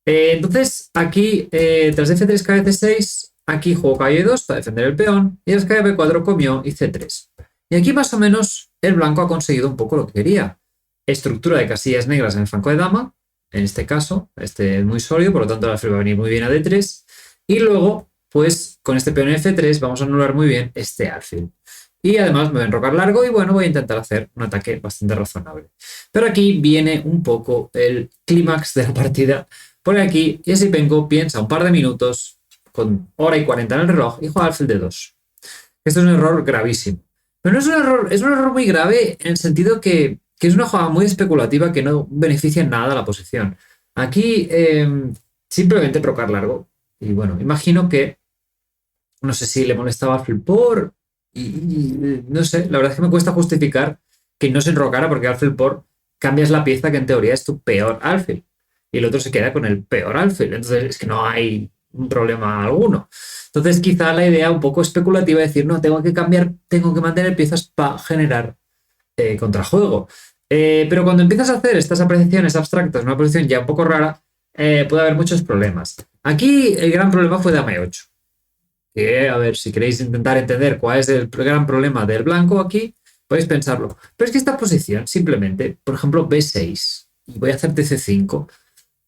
Entonces, aquí, tras F3, cae C6, aquí juego calle 2 para defender el peón, y tras calle B4 comió y C3. Y aquí más o menos el blanco ha conseguido un poco lo que quería. Estructura de casillas negras en el flanco de dama, en este caso, este es muy sólido, por lo tanto el alfil va a venir muy bien a D3, y luego, pues con este peón en F3 vamos a anular muy bien este alfil. Y además me voy a enrocar largo y bueno, voy a intentar hacer un ataque bastante razonable. Pero aquí viene un poco el clímax de la partida, porque aquí Esipenko piensa un par de minutos con hora y 40 en el reloj y juega alfil de 2. Esto es un error gravísimo. Pero no es un error, es un error muy grave en el sentido que es una jugada muy especulativa que no beneficia en nada a la posición. Aquí simplemente trocar largo. Y bueno, imagino que no sé si le molestaba alfil por y no sé, la verdad es que me cuesta justificar que no se enrocara porque alfil por cambias la pieza que en teoría es tu peor alfil y el otro se queda con el peor alfil. Entonces es que no hay un problema alguno. Entonces quizá la idea un poco especulativa es decir, no, tengo que cambiar, tengo que mantener piezas para generar contrajuego. Pero cuando empiezas a hacer estas apreciaciones abstractas, una posición ya un poco rara, puede haber muchos problemas. Aquí el gran problema fue dama 8. Que, a ver, si queréis intentar entender cuál es el gran problema del blanco aquí, podéis pensarlo. Pero es que esta posición, simplemente, por ejemplo, B6, y voy a hacer TC5,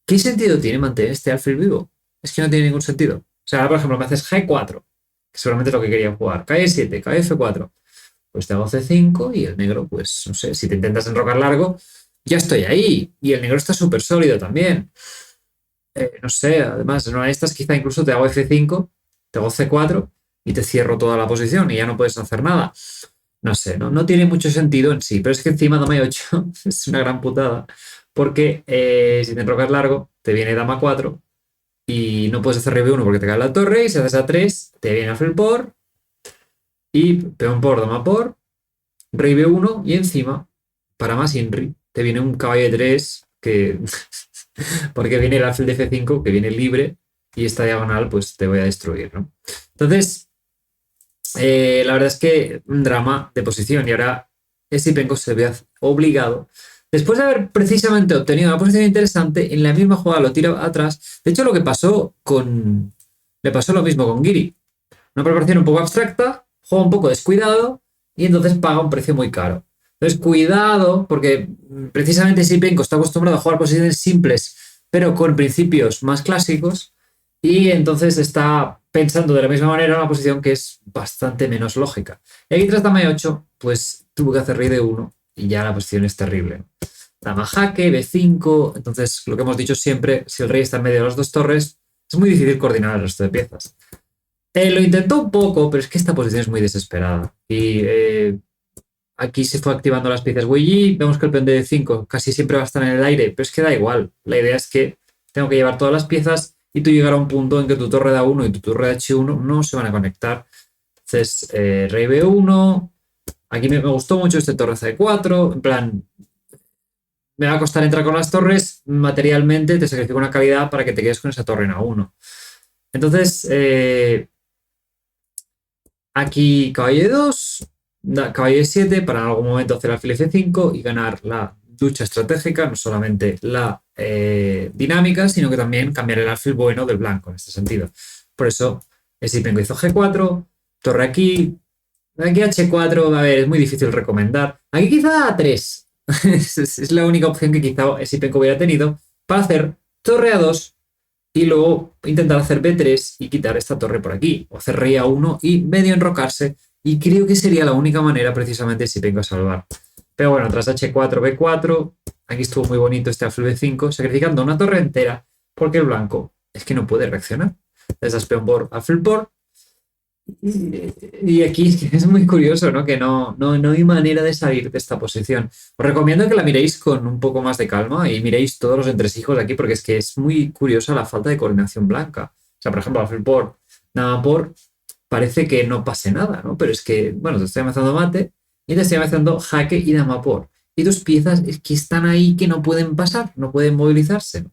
¿qué sentido tiene mantener este alfil vivo? Es que no tiene ningún sentido. O sea, ahora, por ejemplo, me haces G4, que seguramente es lo que quería jugar, KE7, KF4, pues te hago C5 y el negro, pues, no sé, si te intentas enrocar largo, ya estoy ahí. Y el negro está súper sólido también. No sé, además, en una de estas quizá incluso te hago F5, te hago C4 y te cierro toda la posición y ya no puedes hacer nada. No sé, no tiene mucho sentido en sí, pero es que encima dama 8 es una gran putada, porque si te enrocas largo, te viene dama 4 y no puedes hacer rey B1 porque te cae la torre, y si haces A3, te viene alfil por y peón por, dama por, rey B1 y encima, para más Inri, te viene un caballo de 3 que porque viene el alfil de F5 que viene libre y esta diagonal pues te voy a destruir, ¿no? Entonces, la verdad es que un drama de posición y ahora Esipenko se ve obligado, después de haber precisamente obtenido una posición interesante, en la misma jugada lo tira atrás. De hecho, lo que pasó con... Le pasó lo mismo con Giri. Una preparación un poco abstracta, juega un poco descuidado y entonces paga un precio muy caro. Entonces, cuidado, porque precisamente Esipenko está acostumbrado a jugar posiciones simples, pero con principios más clásicos, y entonces está pensando de la misma manera una posición que es bastante menos lógica. Y aquí tras dama 8, pues tuvo que hacer rey de 1 y ya la posición es terrible. Dama jaque, B5, entonces lo que hemos dicho siempre, si el rey está en medio de las dos torres, es muy difícil coordinar el resto de piezas. Lo intentó un poco, pero es que esta posición es muy desesperada. Y aquí se fue activando las piezas Weiji, vemos que el peón de D5 casi siempre va a estar en el aire, pero es que da igual. La idea es que tengo que llevar todas las piezas y tú llegar a un punto en que tu torre de A1 y tu torre de H1 no se van a conectar. Entonces, rey B1, aquí me gustó mucho este torre C4, en plan, me va a costar entrar con las torres, materialmente te sacrifico una calidad para que te quedes con esa torre en A1. Entonces, aquí caballo de 2, caballo de 7 para en algún momento hacer alfil F5 y ganar la lucha estratégica, no solamente la dinámica, sino que también cambiar el alfil bueno del blanco en este sentido. Por eso Esipenko hizo G4, torre aquí H4, a ver, es muy difícil recomendar. Aquí quizá A3, es la única opción que quizá Esipenko hubiera tenido para hacer torre A2 y luego intentar hacer B3 y quitar esta torre por aquí, o hacer rey A1 y medio enrocarse, y creo que sería la única manera precisamente si vengo a salvar. Pero bueno, tras H4, B4, aquí estuvo muy bonito este alfil B5, sacrificando una torre entera, porque el blanco es que no puede reaccionar. Entonces peón por, alfil por, y aquí es muy curioso, ¿no? Que no hay manera de salir de esta posición. Os recomiendo que la miréis con un poco más de calma y miréis todos los entresijos de aquí, porque es que es muy curiosa la falta de coordinación blanca. O sea, por ejemplo, alfil por, dama por, parece que no pase nada, ¿no? Pero es que, bueno, te estoy amenazando mate y te estoy amenazando jaque y dama por. Y tus piezas es que están ahí que no pueden pasar, no pueden movilizarse, ¿no?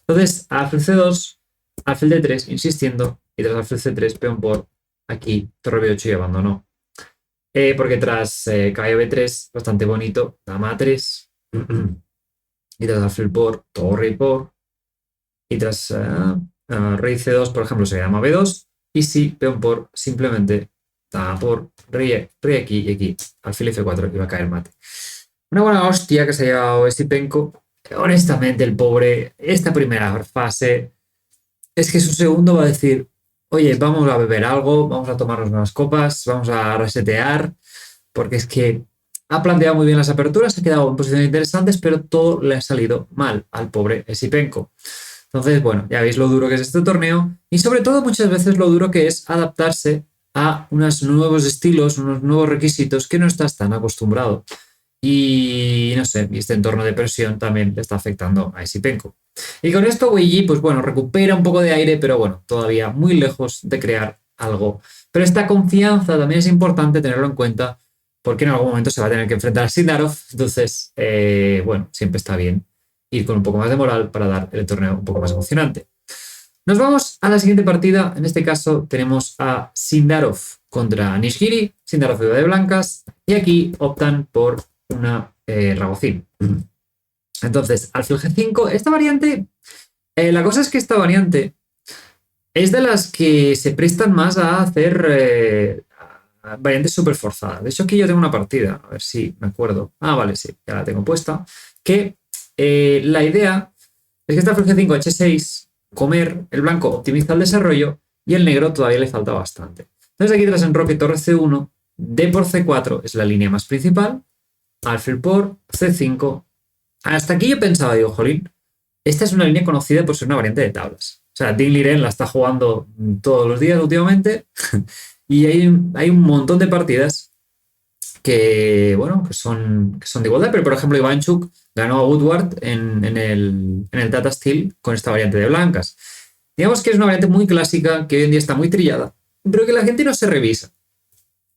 Entonces, alfil C2, alfil D3, insistiendo, y tras alfil C3, peón por, aquí torre B8 y abandonó. Porque tras caballo B3, bastante bonito, dama A3, y tras alfil por, torre por, y tras rey C2, por ejemplo, sería dama B2, y si peón por, simplemente dama por, rey aquí y aquí, alfil F4, y va a caer mate. Una buena hostia que se ha llevado Esipenko. Honestamente, el pobre, esta primera fase, es que su segundo va a decir, oye, vamos a beber algo, vamos a tomarnos unas copas, vamos a resetear, porque es que ha planteado muy bien las aperturas, ha quedado en posiciones interesantes, pero todo le ha salido mal al pobre Esipenko. Entonces, bueno, ya veis lo duro que es este torneo y sobre todo muchas veces lo duro que es adaptarse a unos nuevos estilos, unos nuevos requisitos que no estás tan acostumbrado. Y no sé, este entorno de presión también le está afectando a Esipenko. Y con esto Weiji, pues bueno, recupera un poco de aire, pero bueno, todavía muy lejos de crear algo. Pero esta confianza también es importante tenerlo en cuenta, porque en algún momento se va a tener que enfrentar a Sindarov. Entonces, bueno, siempre está bien ir con un poco más de moral para dar el torneo un poco más emocionante. Nos vamos a la siguiente partida. En este caso tenemos a Sindarov contra Nishikori. Sindarov iba de blancas y aquí optan por una Ragozin. Entonces, alfil G5, esta variante, la cosa es que esta variante es de las que se prestan más a hacer variantes súper forzadas. De hecho, aquí yo tengo una partida, a ver si me acuerdo. Ah, vale, sí, ya la tengo puesta. Que la idea es que esta alfil G5, H6, comer, el blanco optimiza el desarrollo y el negro todavía le falta bastante. Entonces aquí tras enroque torre C1, D por C4 es la línea más principal, alfil por C5. Hasta aquí yo pensaba, digo, jolín, esta es una línea conocida por ser una variante de tablas. O sea, Ding Liren la está jugando todos los días últimamente y hay un montón de partidas que, bueno, que son de igualdad, pero por ejemplo Ivanchuk ganó a Woodward en el Tata Steel con esta variante de blancas. Digamos que es una variante muy clásica, que hoy en día está muy trillada, pero que la gente no se revisa,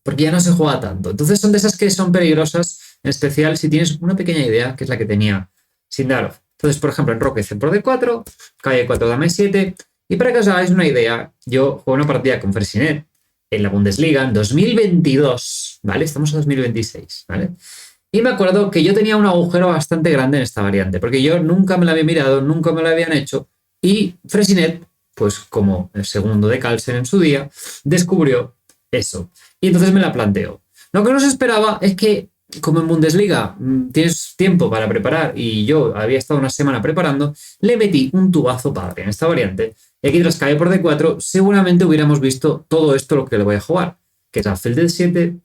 porque ya no se juega tanto. Entonces son de esas que son peligrosas, en especial si tienes una pequeña idea, que es la que tenía Sindarov. Entonces, por ejemplo, enroque C por D4, calle 4, dame 7, y para que os hagáis una idea, yo juego una partida con Fressinet en la Bundesliga en 2022, ¿vale? Estamos en 2026, ¿vale? Y me acuerdo que yo tenía un agujero bastante grande en esta variante, porque yo nunca me la había mirado, nunca me la habían hecho, y Fressinet, pues como el segundo de Carlsen en su día, descubrió eso. Y entonces me la planteo. Lo que no se esperaba es que, como en Bundesliga tienes tiempo para preparar y yo había estado una semana preparando, le metí un tubazo padre en esta variante. Y aquí tras calle por D4 seguramente hubiéramos visto todo esto lo que le voy a jugar, que es alfil D7,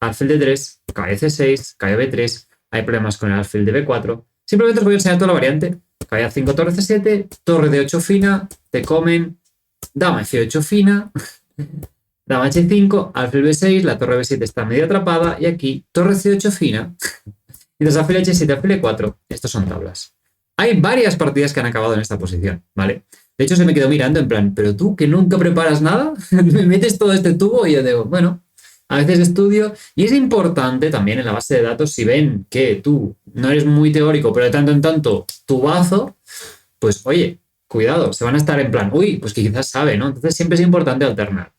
alfil D3, calle C6, calle B3, hay problemas con el alfil de B4. Simplemente os voy a enseñar toda la variante. Calle A5, torre C7, torre D8 fina, te comen, dama F8 fina, dama H5, alfil B6, la torre B7 está medio atrapada y aquí torre C8 fina. Y entonces alfil H7, alfil E4, estos son tablas. Hay varias partidas que han acabado en esta posición, ¿vale? De hecho se me quedó mirando en plan, pero tú que nunca preparas nada, me metes todo este tubo y yo digo, bueno, a veces estudio y es importante también en la base de datos, si ven que tú no eres muy teórico, pero de tanto en tanto tubazo, pues oye, cuidado, se van a estar en plan, uy, pues que quizás sabe, ¿no? Entonces siempre es importante alternar.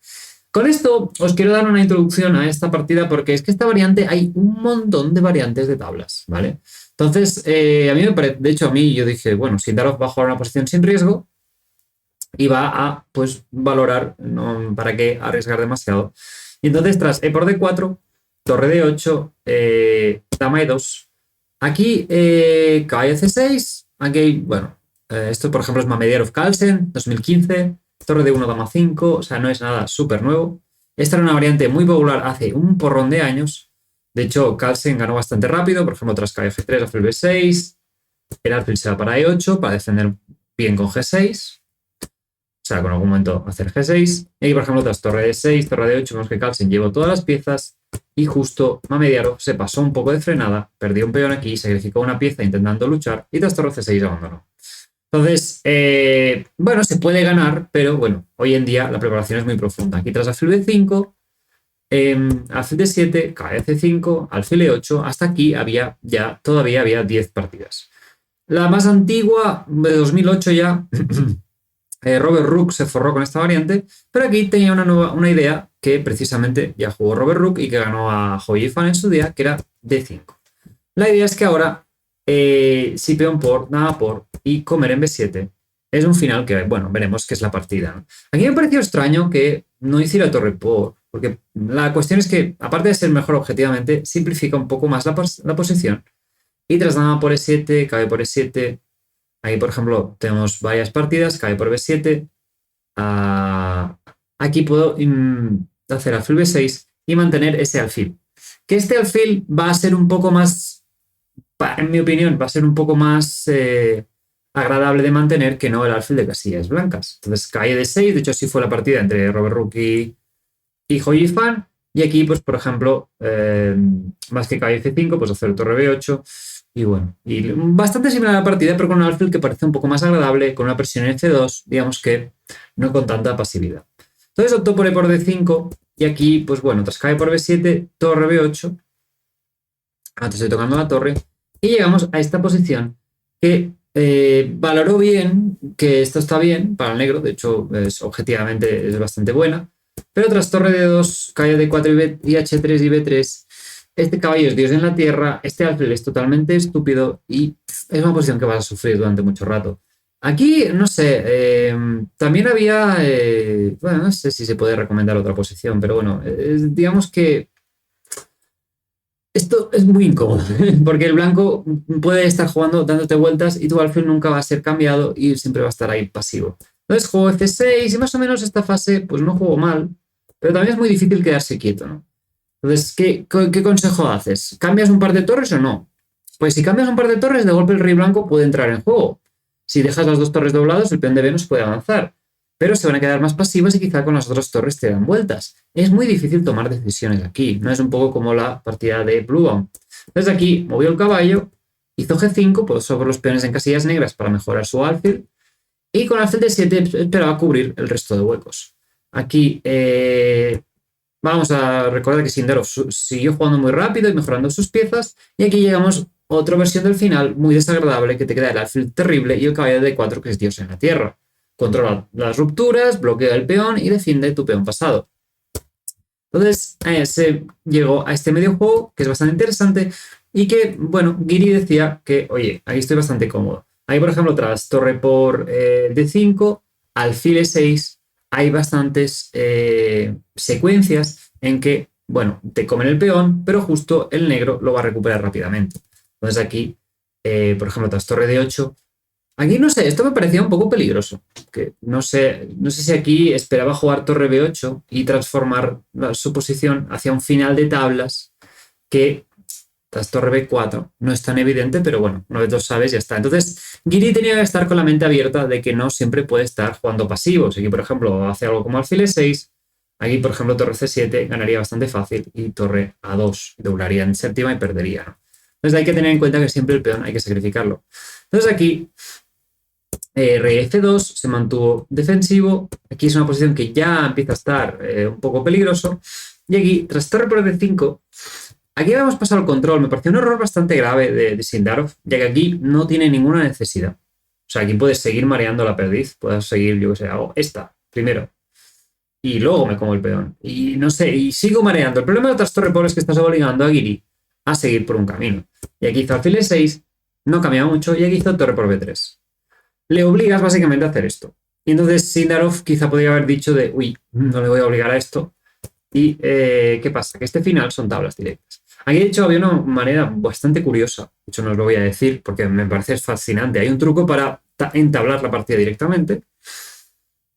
Con esto os quiero dar una introducción a esta partida porque es que esta variante hay un montón de variantes de tablas, ¿vale? Entonces, a mí me parece, de hecho a mí yo dije, bueno, Sindarov va a jugar una posición sin riesgo y va a, pues, valorar, no, para qué arriesgar demasiado. Y entonces tras E por D4, torre D8, dama E2, aquí caballo C6, aquí, bueno, esto por ejemplo es Mamediarov Carlsen, 2015, torre D1, dama 5, o sea, no es nada súper nuevo. Esta era una variante muy popular hace un porrón de años. De hecho, Carlsen ganó bastante rápido, por ejemplo, tras caballo G3, alfil B6, el alfil se va para E8 para defender bien con G6. O sea, con algún momento hacer G6. Y aquí, por ejemplo, tras torre D6, torre D8, vemos que Carlsen llevó todas las piezas y justo Mamediarov se pasó un poco de frenada, perdió un peón aquí, sacrificó una pieza intentando luchar y tras torre C6 abandonó. Entonces, bueno, se puede ganar, pero bueno, hoy en día la preparación es muy profunda. Aquí tras alfil B5, alfil D7, caballo C5, alfil E8, hasta aquí todavía había 10 partidas. La más antigua, de 2008 ya, Robert Rook se forró con esta variante, pero aquí tenía una idea que precisamente ya jugó Robert Rook y que ganó a Hou Yifan en su día, que era D5. La idea es que ahora, si peón por, nada por y comer en B7, es un final que, bueno, veremos qué es la partida. Aquí me pareció extraño que no hiciera torre por, porque la cuestión es que, aparte de ser mejor objetivamente, simplifica un poco más la posición. Y tras dama por E7, cabe por E7. Aquí, por ejemplo, tenemos varias partidas, cabe por B7. Aquí puedo hacer alfil B6 y mantener ese alfil. Que este alfil va a ser un poco más, en mi opinión, va a ser un poco más agradable de mantener que no el alfil de casillas blancas. Entonces, calle D6, de hecho así fue la partida entre Robert Rook y Hou Yifan. Y aquí, pues, por ejemplo, más que calle C5, pues hacer torre B8. Y bueno, y bastante similar a la partida, pero con un alfil que parece un poco más agradable, con una presión en F2, digamos que no con tanta pasividad. Entonces optó por E por D5 y aquí, pues bueno, tras cae por B7, torre B8 Ahora te estoy tocando la torre. Y llegamos a esta posición que valoró bien, que esto está bien para el negro, de hecho objetivamente es bastante buena, pero tras torre de 2, caballo de 4 y H3 y B3, este caballo es Dios en la tierra, este alfil es totalmente estúpido y es una posición que vas a sufrir durante mucho rato. Aquí, no sé, también había, bueno, no sé si se puede recomendar otra posición, pero bueno, digamos que esto es muy incómodo, porque el blanco puede estar jugando dándote vueltas y tu alfil nunca va a ser cambiado y siempre va a estar ahí pasivo. Entonces juego F6 y más o menos esta fase pues no juego mal, pero también es muy difícil quedarse quieto, ¿no? Entonces, ¿qué consejo haces? ¿Cambias un par de torres o no? Pues si cambias un par de torres, de golpe el rey blanco puede entrar en juego. Si dejas las dos torres dobladas, el peón de Venus puede avanzar, pero se van a quedar más pasivos y quizá con las otras torres te dan vueltas. Es muy difícil tomar decisiones aquí, no es un poco como la partida de Blue. Entonces aquí movió el caballo, hizo G5, puso por los peones en casillas negras para mejorar su alfil, y con alfil de 7 esperaba cubrir el resto de huecos. Aquí vamos a recordar que Sindarov siguió jugando muy rápido y mejorando sus piezas, y aquí llegamos a otra versión del final muy desagradable, que te queda el alfil terrible y el caballo de 4 que es Dios en la tierra. Controla las rupturas, bloquea el peón y defiende tu peón pasado. Entonces se llegó a este medio juego que es bastante interesante y que, bueno, Giri decía que, oye, aquí estoy bastante cómodo. Ahí, por ejemplo, tras torre por D5, alfil E6, hay bastantes secuencias en que, bueno, te comen el peón, pero justo el negro lo va a recuperar rápidamente. Entonces aquí, por ejemplo, tras torre D8, aquí no sé, esto me parecía un poco peligroso. Que no sé si aquí esperaba jugar torre B8 y transformar su posición hacia un final de tablas que tras torre B4 no es tan evidente, pero bueno, una vez lo sabes, ya está. Entonces, Giri tenía que estar con la mente abierta de que no siempre puede estar jugando pasivos. Aquí, por ejemplo, hace algo como alfil E6. Aquí, por ejemplo, torre C7 ganaría bastante fácil y torre A2 doblaría en séptima y perdería, ¿no? Entonces hay que tener en cuenta que siempre el peón hay que sacrificarlo. Entonces aquí rey F2 se mantuvo defensivo. Aquí es una posición que ya empieza a estar un poco peligroso. Y aquí, tras torre por D5, aquí habíamos pasado el control. Me pareció un error bastante grave de Sindarov, ya que aquí no tiene ninguna necesidad. O sea, aquí puedes seguir mareando la perdiz. Puedes seguir, yo que sé, hago esta primero. Y luego me como el peón. Y no sé, y sigo mareando. El problema de tras torre por es que estás obligando a Giri a seguir por un camino. Y aquí hizo alfil E6, no cambia mucho, y aquí hizo torre por B3. Le obligas básicamente a hacer esto. Y entonces Sindarov quizá podría haber dicho de, uy, no le voy a obligar a esto. Y ¿qué pasa? Que este final son tablas directas. Aquí de hecho había una manera bastante curiosa, de hecho no os lo voy a decir porque me parece fascinante. Hay un truco para entablar la partida directamente.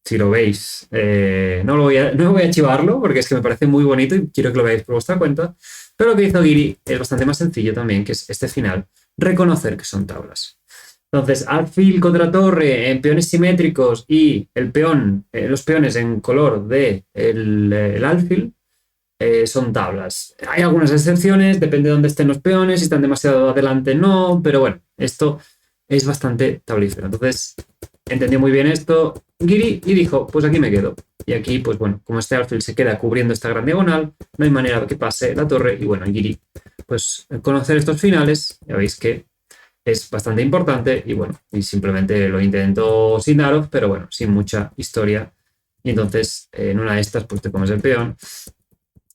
Si lo veis, no voy a chivarlo porque es que me parece muy bonito y quiero que lo veáis por vuestra cuenta. Pero lo que hizo Giri es bastante más sencillo también, que es este final, reconocer que son tablas. Entonces, alfil contra torre en peones simétricos y el peón, los peones en color de el alfil son tablas. Hay algunas excepciones, depende de dónde estén los peones, si están demasiado adelante no, pero bueno, esto es bastante tablífero. Entonces, entendió muy bien esto Giri y dijo, pues aquí me quedo. Y aquí, pues bueno, como este alfil se queda cubriendo esta gran diagonal, no hay manera de que pase la torre y bueno, Giri, pues conocer estos finales, ya veis que es bastante importante y bueno, y simplemente lo intentó Sindarov, pero bueno, sin mucha historia. Y entonces, en una de estas, pues te comes el peón.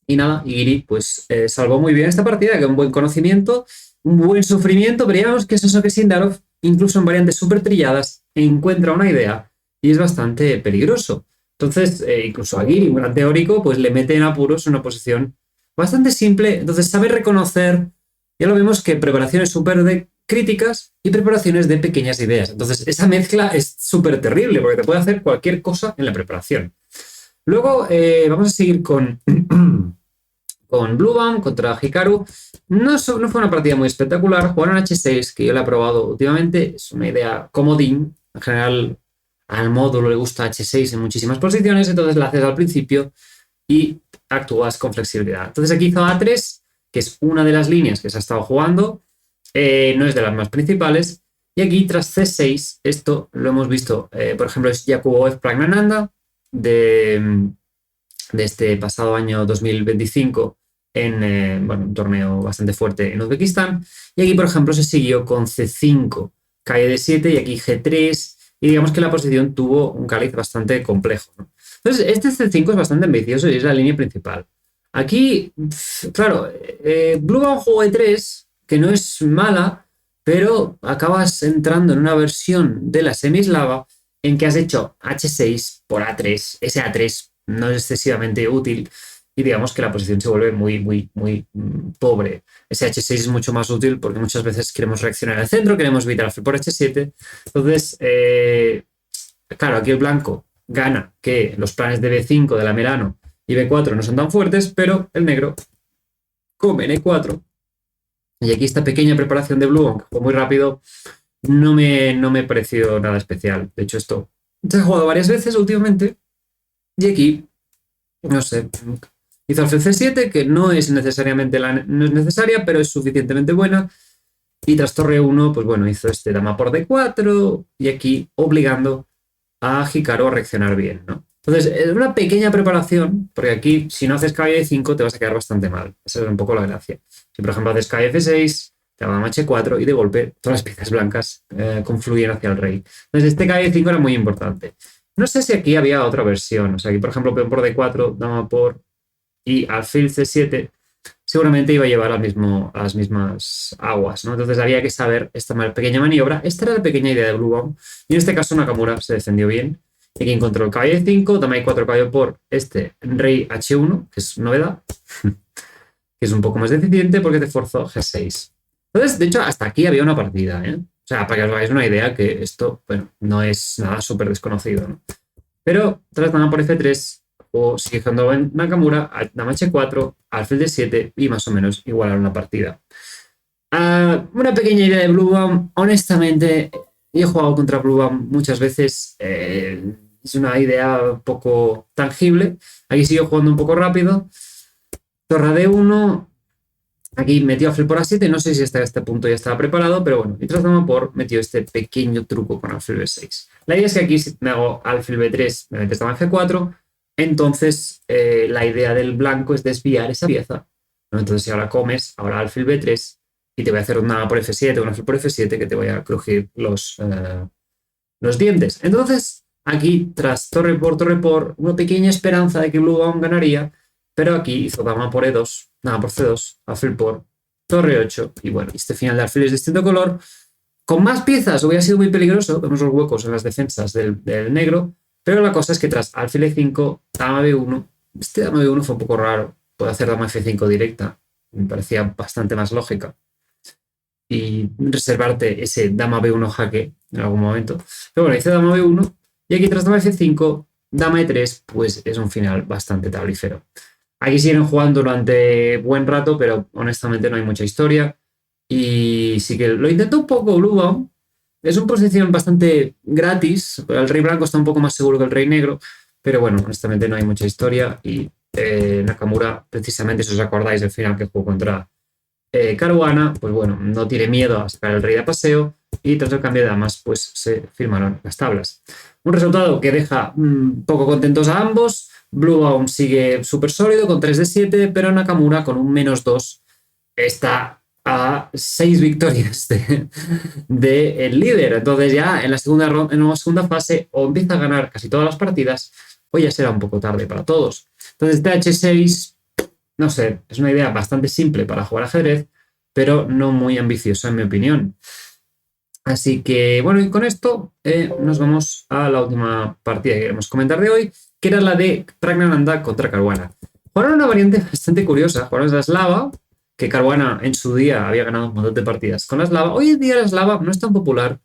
Y nada, Giri pues salvó muy bien esta partida, que un buen conocimiento, un buen sufrimiento, pero ya vemos que es eso que Sindarov, incluso en variantes súper trilladas, encuentra una idea y es bastante peligroso. Entonces, incluso a Giri, un gran teórico, pues le mete en apuros en una posición bastante simple. Entonces, sabe reconocer, ya lo vemos que preparaciones súper de críticas y preparaciones de pequeñas ideas. Entonces, esa mezcla es súper terrible porque te puede hacer cualquier cosa en la preparación. Luego, vamos a seguir con con Blueban contra Hikaru. No fue una partida muy espectacular. Jugaron H6, que yo le he probado últimamente. Es una idea comodín. En general, al módulo le gusta H6 en muchísimas posiciones, entonces la haces al principio y actúas con flexibilidad. Entonces aquí hizo A3, que es una de las líneas que se ha estado jugando. No es de las más principales. Y aquí, tras C6, esto lo hemos visto, por ejemplo, es Yakuboev Pragnananda de este pasado año 2025, en bueno, un torneo bastante fuerte en Uzbekistán. Y aquí, por ejemplo, se siguió con C5, calle D7 y aquí G3. Y digamos que la posición tuvo un cáliz bastante complejo, ¿no? Entonces, este C5 es bastante ambicioso y es la línea principal. Aquí, claro, Blue jugó E3, que no es mala, pero acabas entrando en una versión de la semislava en que has hecho H6 por A3. Ese A3 no es excesivamente útil y digamos que la posición se vuelve muy pobre. Ese H6 es mucho más útil porque muchas veces queremos reaccionar al centro, queremos evitar alfil por H7. Entonces, claro, aquí el blanco gana que los planes de B5 de la Merano y B4 no son tan fuertes, pero el negro come en E4. Y aquí esta pequeña preparación de Blue, aunque fue muy rápido, no me pareció nada especial. De hecho, esto se ha jugado varias veces últimamente. Y aquí, no sé, hizo alfil C7, que no es necesariamente no es necesaria, pero es suficientemente buena. Y tras torre 1, pues bueno, hizo este dama por D4 y aquí obligando a Hikaru a reaccionar bien, ¿no? Entonces, es una pequeña preparación, porque aquí, si no haces caballo E5, te vas a quedar bastante mal. Esa es un poco la gracia. Si, por ejemplo, haces caballo F6, te va a H4 y de golpe todas las piezas blancas confluyen hacia el rey. Entonces, este caballo E5 era muy importante. No sé si aquí había otra versión. O sea, aquí, por ejemplo, peón por D4, dama por y alfil C7, seguramente iba a llevar a las mismas aguas, ¿no? Entonces había que saber esta pequeña maniobra. Esta era la pequeña idea de Blue Bomb. Y en este caso Nakamura se defendió bien. Y aquí encontró el caballo E5, dama E4, caballo por este rey H1, que es novedad, que es un poco más deficiente porque te forzó G6. Entonces, de hecho, hasta aquí había una partida, ¿eh? O sea, para que os hagáis una idea que esto, bueno, no es nada súper desconocido, ¿no? Pero tras dama por F3, o sigue jugando en Nakamura, dama H4, alfil D7 y más o menos igualaron la partida. Una pequeña idea de Blue Bomb. Honestamente, he jugado contra Blue Bomb muchas veces. Es una idea poco tangible. Aquí sigo jugando un poco rápido. Torre D1. Aquí metió alfil por A7. No sé si hasta este punto ya estaba preparado, pero bueno. Y tras dama por metió este pequeño truco con alfil B6. La idea es que aquí si me hago alfil B3, me metes dama F4. Entonces, la idea del blanco es desviar esa pieza, ¿no? Entonces, si ahora comes, ahora alfil B3 y te voy a hacer una por F7, una alfil por F7 que te voy a crujir los dientes. Entonces, aquí, tras torre por, una pequeña esperanza de que Blue Bomb ganaría, pero aquí hizo dama por E2, dama por C2, alfil por torre 8 y bueno, este final de alfil es de distinto color. Con más piezas hubiera sido muy peligroso, vemos los huecos en las defensas del negro, pero la cosa es que tras alfil E5, dama B1, este dama B1 fue un poco raro. Puede hacer dama F5 directa. Me parecía bastante más lógica. Y reservarte ese dama B1 jaque en algún momento. Pero bueno, hice dama B1 y aquí tras dama F5, dama E3, pues es un final bastante tablífero. Aquí siguen jugando durante buen rato, pero honestamente no hay mucha historia. Y sí que lo intentó un poco Blue Bomb. Es una posición bastante gratis. El rey blanco está un poco más seguro que el rey negro. Pero bueno, honestamente no hay mucha historia. Y Nakamura, precisamente, si os acordáis del final que jugó contra Caruana, pues bueno, no tiene miedo a sacar el rey de paseo. Y tras el cambio de damas, pues se firmaron las tablas. Un resultado que deja poco contentos a ambos. Blue Bomb sigue súper sólido con 3 de 7, pero Nakamura con un -2 está a 6 victorias de el líder. Entonces ya en la segunda fase o empieza a ganar casi todas las partidas o ya será un poco tarde para todos. Entonces TH6, no sé, es una idea bastante simple para jugar ajedrez, pero no muy ambiciosa en mi opinión. Así que bueno, y con esto nos vamos a la última partida que queremos comentar de hoy, que era la de Praggnanandhaa contra Caruana. Jugaron una variante bastante curiosa, jugaron la Slava, que Caruana en su día había ganado un montón de partidas con la Slava. Hoy en día la Slava no es tan popular.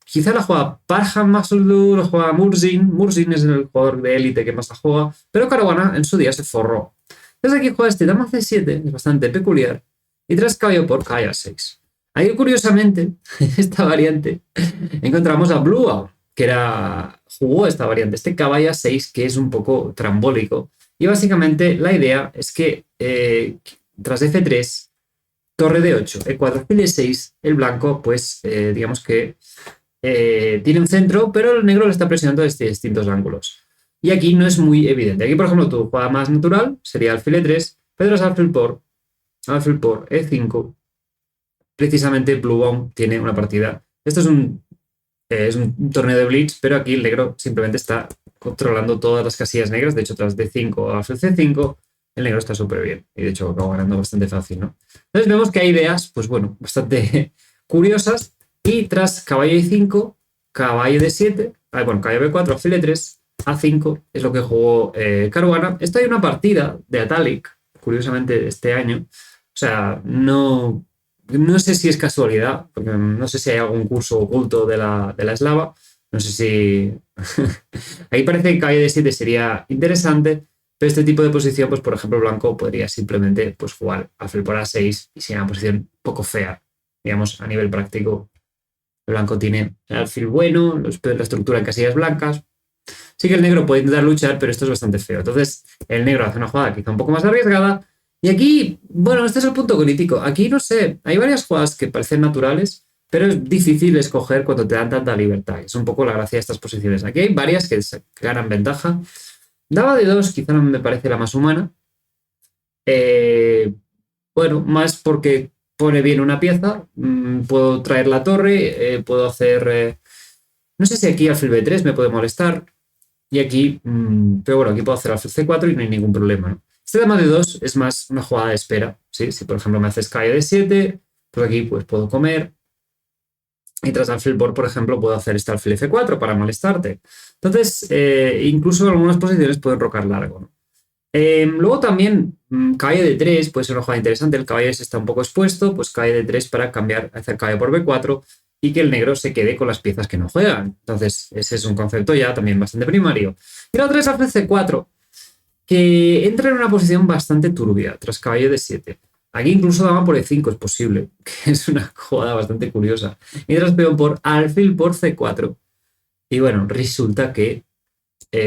Quizá la juega Parham Maslow, la juega Murzin. Murzin es el jugador de élite que más la juega, pero Caruana en su día se forró. Entonces aquí juega este dama C7, es bastante peculiar, y tras caballo por caballo A6. Ahí, curiosamente, esta variante, encontramos a Blue, que jugó esta variante, este caballo A6, que es un poco trambólico. Y básicamente la idea es que tras F3, torre D8, E4, alfil E6, el blanco, pues digamos que tiene un centro, pero el negro le está presionando desde distintos ángulos. Y aquí no es muy evidente. Aquí, por ejemplo, tu jugada más natural sería alfil E3, Pero tras alfil por E5, precisamente Blue Bone tiene una partida. Esto es un torneo de Blitz, pero aquí el negro simplemente está controlando todas las casillas negras. De hecho, tras D5 alfil C5, el negro está súper bien. Y de hecho, acabo ganando bastante fácil, ¿no? Entonces vemos que hay ideas, pues bueno, bastante curiosas. Y tras caballo I5, caballo D7, bueno, caballo B4, alfil E3, A5 es lo que jugó Caruana. Esto hay una partida de Atalic, curiosamente, este año. O sea, no sé si es casualidad, porque no sé si hay algún curso oculto de la eslava. No sé si... Ahí parece que caballo D7 sería interesante, pero este tipo de posición, pues por ejemplo, blanco podría simplemente pues, jugar alfil por A6 y sería una posición poco fea. Digamos, a nivel práctico, el blanco tiene el alfil bueno, la estructura en casillas blancas. Sí que el negro puede intentar luchar, pero esto es bastante feo. Entonces, el negro hace una jugada quizá un poco más arriesgada. Y aquí, bueno, este es el punto crítico. Aquí, no sé, hay varias jugadas que parecen naturales, pero es difícil escoger cuando te dan tanta libertad. Es un poco la gracia de estas posiciones. Aquí hay varias que ganan ventaja. Dama de 2 quizá no me parece la más humana. Bueno, más porque pone bien una pieza. Puedo traer la torre, puedo hacer... no sé si aquí alfil B3 me puede molestar. Y aquí, pero bueno, aquí puedo hacer alfil C4 y no hay ningún problema, ¿no? Este dama de 2 es más una jugada de espera, ¿sí? Si por ejemplo me haces caballo de 7, pues aquí pues puedo comer. Y tras alfil por ejemplo, puedo hacer este alfil F4 para molestarte. Entonces, incluso en algunas posiciones puedo enrocar largo, ¿no? Luego también caballo de 3 puede ser una jugada interesante. El caballo está un poco expuesto, pues caballo de 3 para cambiar, hacer caballo por B4 y que el negro se quede con las piezas que no juegan. Entonces, ese es un concepto ya también bastante primario. Y la otra es alfil C4, que entra en una posición bastante turbia tras caballo de 7. Aquí incluso dama por E5 es posible, que es una jugada bastante curiosa. Y tras peón por alfil por C4. Y bueno, resulta que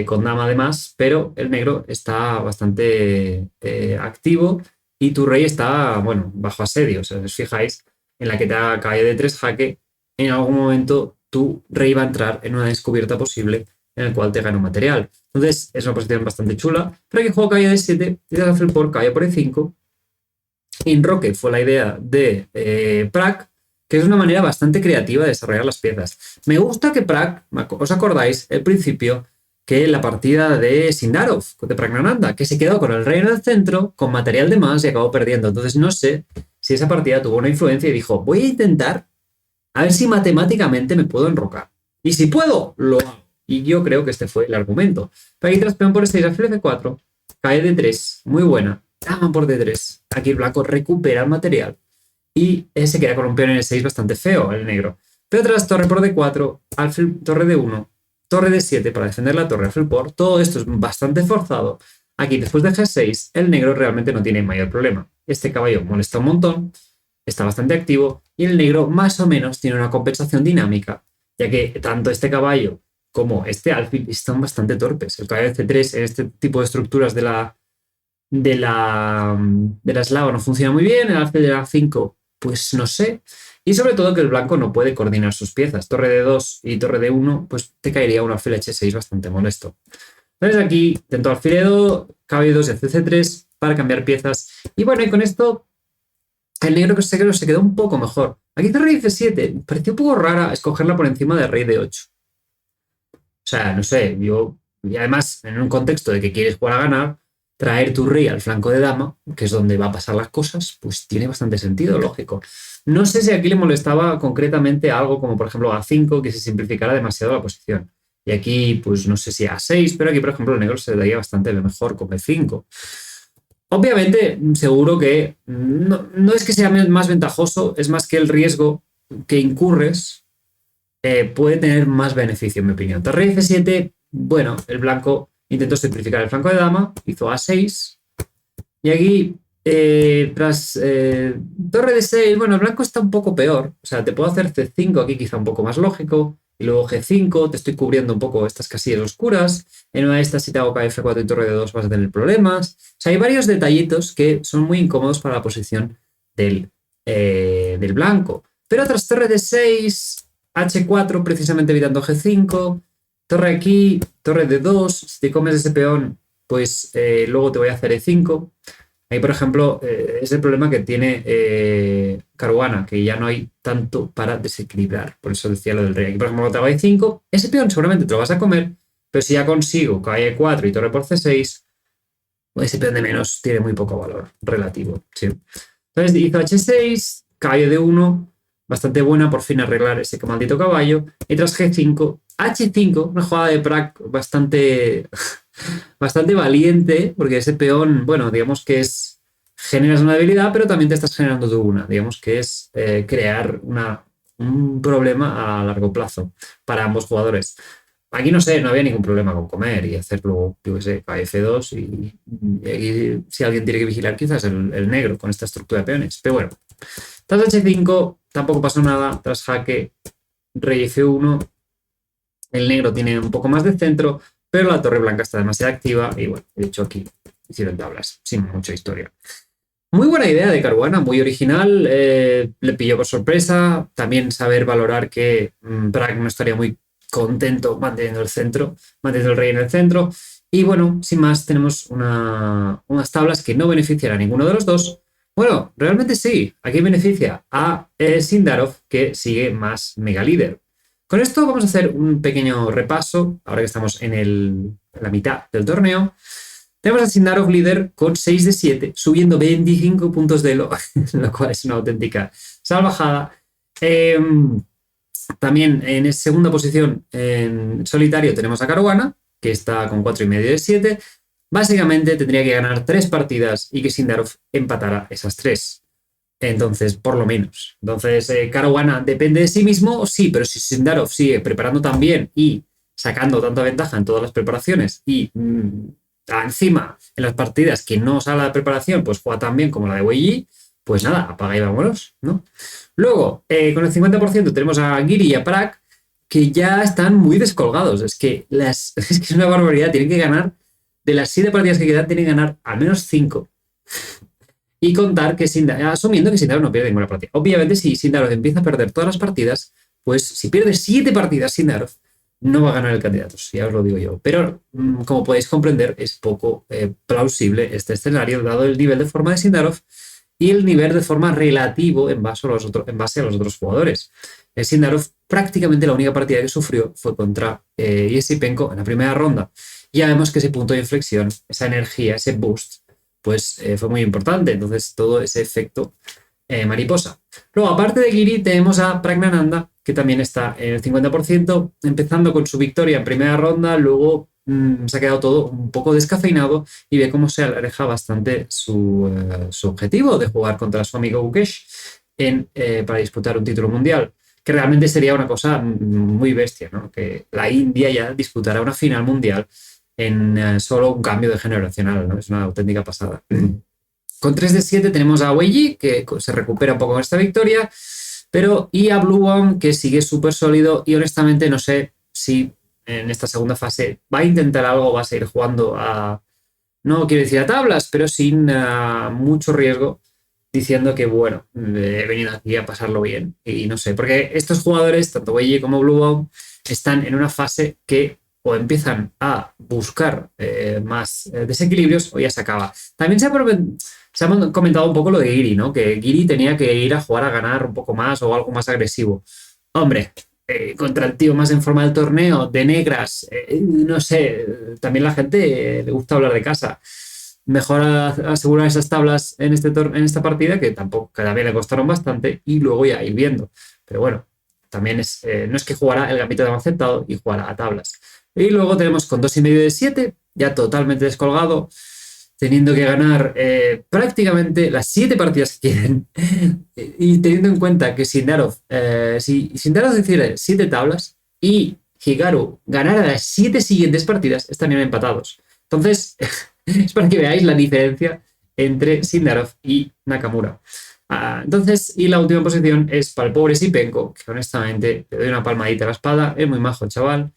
con dama además, pero el negro está bastante activo y tu rey está, bueno, bajo asedio. O sea, si os fijáis, en la que te haga caballo de 3 jaque, en algún momento tu rey va a entrar en una descubierta posible en el cual te gana un material. Entonces, es una posición bastante chula. Pero aquí juego caballo de 7 y te alfil por caballo por E5. Enroque fue la idea de Prak, que es una manera bastante creativa de desarrollar las piezas. Me gusta que Prak, ¿os acordáis? El principio que la partida de Sindarov, de Pragnananda, que se quedó con el rey en el centro, con material de más y acabó perdiendo. Entonces no sé si esa partida tuvo una influencia y dijo, voy a intentar a ver si matemáticamente me puedo enrocar. Y si puedo, lo hago. Y yo creo que este fue el argumento. Pero aquí tras peón por E6, alfil F4, cae de 3, muy buena. Dama por D3. Aquí el blanco recupera el material y se queda con un peón en E6 bastante feo, el negro. Pero tras torre por D4, alfil, torre D1, torre D7 para defender la torre, alfil por. Todo esto es bastante forzado. Aquí, después de G6, el negro realmente no tiene mayor problema. Este caballo molesta un montón, está bastante activo y el negro más o menos tiene una compensación dinámica, ya que tanto este caballo como este alfil están bastante torpes. El caballo de C3 en este tipo de estructuras de la eslava no funciona muy bien, el alfil de A5 pues no sé, y sobre todo que el blanco no puede coordinar sus piezas. Torre de 2 y torre de 1, pues te caería un alfil H6 bastante molesto. Entonces aquí intento alfil E2, caballo 2 y alfil C3 para cambiar piezas. Y bueno, y con esto el negro que se quedó un poco mejor. Aquí rey F7, pareció un poco rara escogerla por encima de rey D8. O sea, no sé, y además en un contexto de que quieres jugar a ganar, traer tu rey al flanco de dama, que es donde va a pasar las cosas, pues tiene bastante sentido, lógico. No sé si aquí le molestaba concretamente algo como, por ejemplo, A5, que se simplificara demasiado la posición. Y aquí, pues no sé si A6, pero aquí, por ejemplo, el negro se daría bastante mejor con B5. Obviamente, seguro que no es que sea más ventajoso, es más que el riesgo que incurres puede tener más beneficio, en mi opinión. Torre F7, bueno, el blanco intentó simplificar el flanco de dama, hizo A6. Y aquí, tras torre D6, bueno, el blanco está un poco peor. O sea, te puedo hacer C5 aquí quizá un poco más lógico. Y luego G5, te estoy cubriendo un poco estas casillas oscuras. En una de estas, si te hago F4 y torre D2, vas a tener problemas. O sea, hay varios detallitos que son muy incómodos para la posición del blanco. Pero tras torre D6, H4, precisamente evitando G5. Torre aquí, torre D2. Si te comes ese peón, pues luego te voy a hacer E5. Ahí, por ejemplo, es el problema que tiene Caruana, que ya no hay tanto para desequilibrar. Por eso decía lo del rey. Aquí, por ejemplo, caballo 5, ese peón seguramente te lo vas a comer, pero si ya consigo caballo 4 y torre por C6, ese peón de menos tiene muy poco valor relativo. ¿Sí? Entonces hizo H6, caballo de 1, bastante buena, por fin arreglar ese maldito caballo. Y tras G5, H5, una jugada de Prag bastante, bastante valiente, porque ese peón, bueno, digamos que es, generas una debilidad, pero también te estás generando tú una, digamos que es crear un problema a largo plazo para ambos jugadores. Aquí no sé, no había ningún problema con comer y hacerlo, yo qué sé, F2 y aquí, si alguien tiene que vigilar, quizás el negro con esta estructura de peones. Pero bueno, tras H5 tampoco pasó nada, tras jaque, rey F1, el negro tiene un poco más de centro, pero la torre blanca está demasiado activa y bueno, de hecho aquí hicieron tablas, sin mucha historia. Muy buena idea de Caruana, muy original, le pilló por sorpresa, también saber valorar que Prag no estaría muy contento manteniendo el centro, manteniendo el rey en el centro. Y bueno, sin más, tenemos unas tablas que no benefician a ninguno de los dos. Bueno, realmente sí, aquí beneficia a Sindarov, que sigue más mega líder. Con esto vamos a hacer un pequeño repaso, ahora que estamos en la mitad del torneo. Tenemos a Sindarov líder con 6 de 7, subiendo 25 puntos de elo, lo cual es una auténtica salvajada. También en segunda posición en solitario tenemos a Caruana, que está con 4,5 de 7. Básicamente tendría que ganar 3 partidas y que Sindarov empatara esas 3. Entonces, por lo menos. Entonces, Caruana depende de sí mismo, sí, pero si Sindarov sigue preparando tan bien y sacando tanta ventaja en todas las preparaciones y encima en las partidas que no sale la preparación, pues juega tan bien como la de Weili, pues nada, apaga y vámonos, ¿no? Luego, con el 50% tenemos a Giri y a Prag, que ya están muy descolgados. Es que es una barbaridad. Tienen que ganar, de las 7 partidas que quedan, tienen que ganar al menos 5. Y contar que asumiendo que Sindarov no pierde ninguna partida. Obviamente, si Sindarov empieza a perder todas las partidas, pues si pierde 7 partidas Sindarov, no va a ganar el candidato, ya os lo digo yo. Pero, como podéis comprender, es poco plausible este escenario, dado el nivel de forma de Sindarov y el nivel de forma relativo en base a los otros jugadores. Sindarov prácticamente la única partida que sufrió fue contra Yesipenko en la primera ronda. Ya vemos que ese punto de inflexión, esa energía, ese boost, pues fue muy importante. Entonces, todo ese efecto mariposa. Luego, aparte de Giri, tenemos a Praggnanandhaa, que también está en el 50%, empezando con su victoria en primera ronda, luego se ha quedado todo un poco descafeinado y ve cómo se aleja bastante su objetivo de jugar contra su amigo Gukesh para disputar un título mundial, que realmente sería una cosa muy bestia, ¿no? Que la India ya disputara una final mundial en solo un cambio de generacional, ¿no? Es una auténtica pasada. Con 3 de 7 tenemos a Weili, que se recupera un poco con esta victoria, y a Bluebomb, que sigue súper sólido y honestamente no sé si en esta segunda fase va a intentar algo, va a seguir jugando no quiero decir a tablas, pero sin mucho riesgo, diciendo que bueno, he venido aquí a pasarlo bien y no sé, porque estos jugadores, tanto Weili como Bluebomb, están en una fase que o empiezan a buscar más desequilibrios o ya se acaba. También se ha comentado un poco lo de Giri, ¿no? Que Giri tenía que ir a jugar a ganar un poco más o algo más agresivo. Hombre, contra el tío más en forma del torneo, de negras, no sé, también la gente le gusta hablar de casa. Mejor asegurar esas tablas en esta partida, que también le costaron bastante, y luego ya ir viendo. Pero bueno, también no es que jugara el gambito de aceptado y jugara a tablas. Y luego tenemos con 2,5 de 7, ya totalmente descolgado, teniendo que ganar prácticamente las 7 partidas que quieren. Y teniendo en cuenta que Sindarov, si Sindarov decide 7 tablas y Hikaru ganara las 7 siguientes partidas, estarían empatados. Entonces, es para que veáis la diferencia entre Sindarov y Nakamura. Entonces, y la última posición es para el pobre Sipenko, que honestamente le doy una palmadita a la espada, es muy majo el chaval,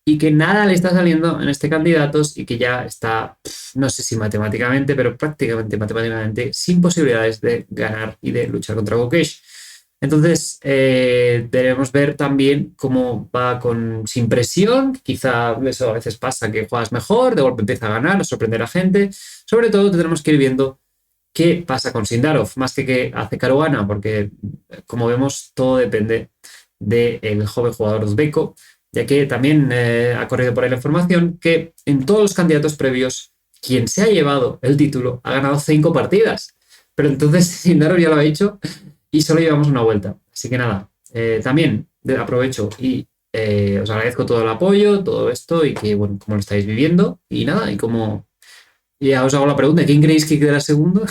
y que nada le está saliendo en este candidatos y que ya está, no sé si matemáticamente, pero prácticamente matemáticamente sin posibilidades de ganar y de luchar contra Gukesh. Entonces, debemos ver también cómo va sin presión. Quizá eso a veces pasa, que juegas mejor, de golpe empieza a ganar, a sorprender a gente. Sobre todo, tendremos que ir viendo ¿Qué pasa con Sindarov? Más que qué hace Caruana, porque como vemos todo depende del joven jugador uzbeco, ya que también ha corrido por ahí la información que en todos los candidatos previos, quien se ha llevado el título ha ganado 5 partidas. Pero entonces Sindarov ya lo ha hecho y solo llevamos una vuelta. Así que nada, también aprovecho y os agradezco todo el apoyo, todo esto y que, bueno, cómo lo estáis viviendo y nada, y como ya os hago la pregunta, ¿quién creéis que quedará segundo?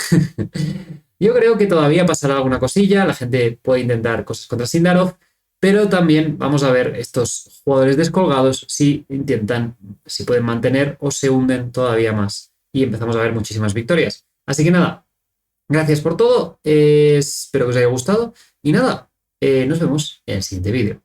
Yo creo que todavía pasará alguna cosilla, la gente puede intentar cosas contra Sindarov, pero también vamos a ver estos jugadores descolgados si intentan, si pueden mantener o se hunden todavía más. Y empezamos a ver muchísimas victorias. Así que nada, gracias por todo, espero que os haya gustado y nada, nos vemos en el siguiente vídeo.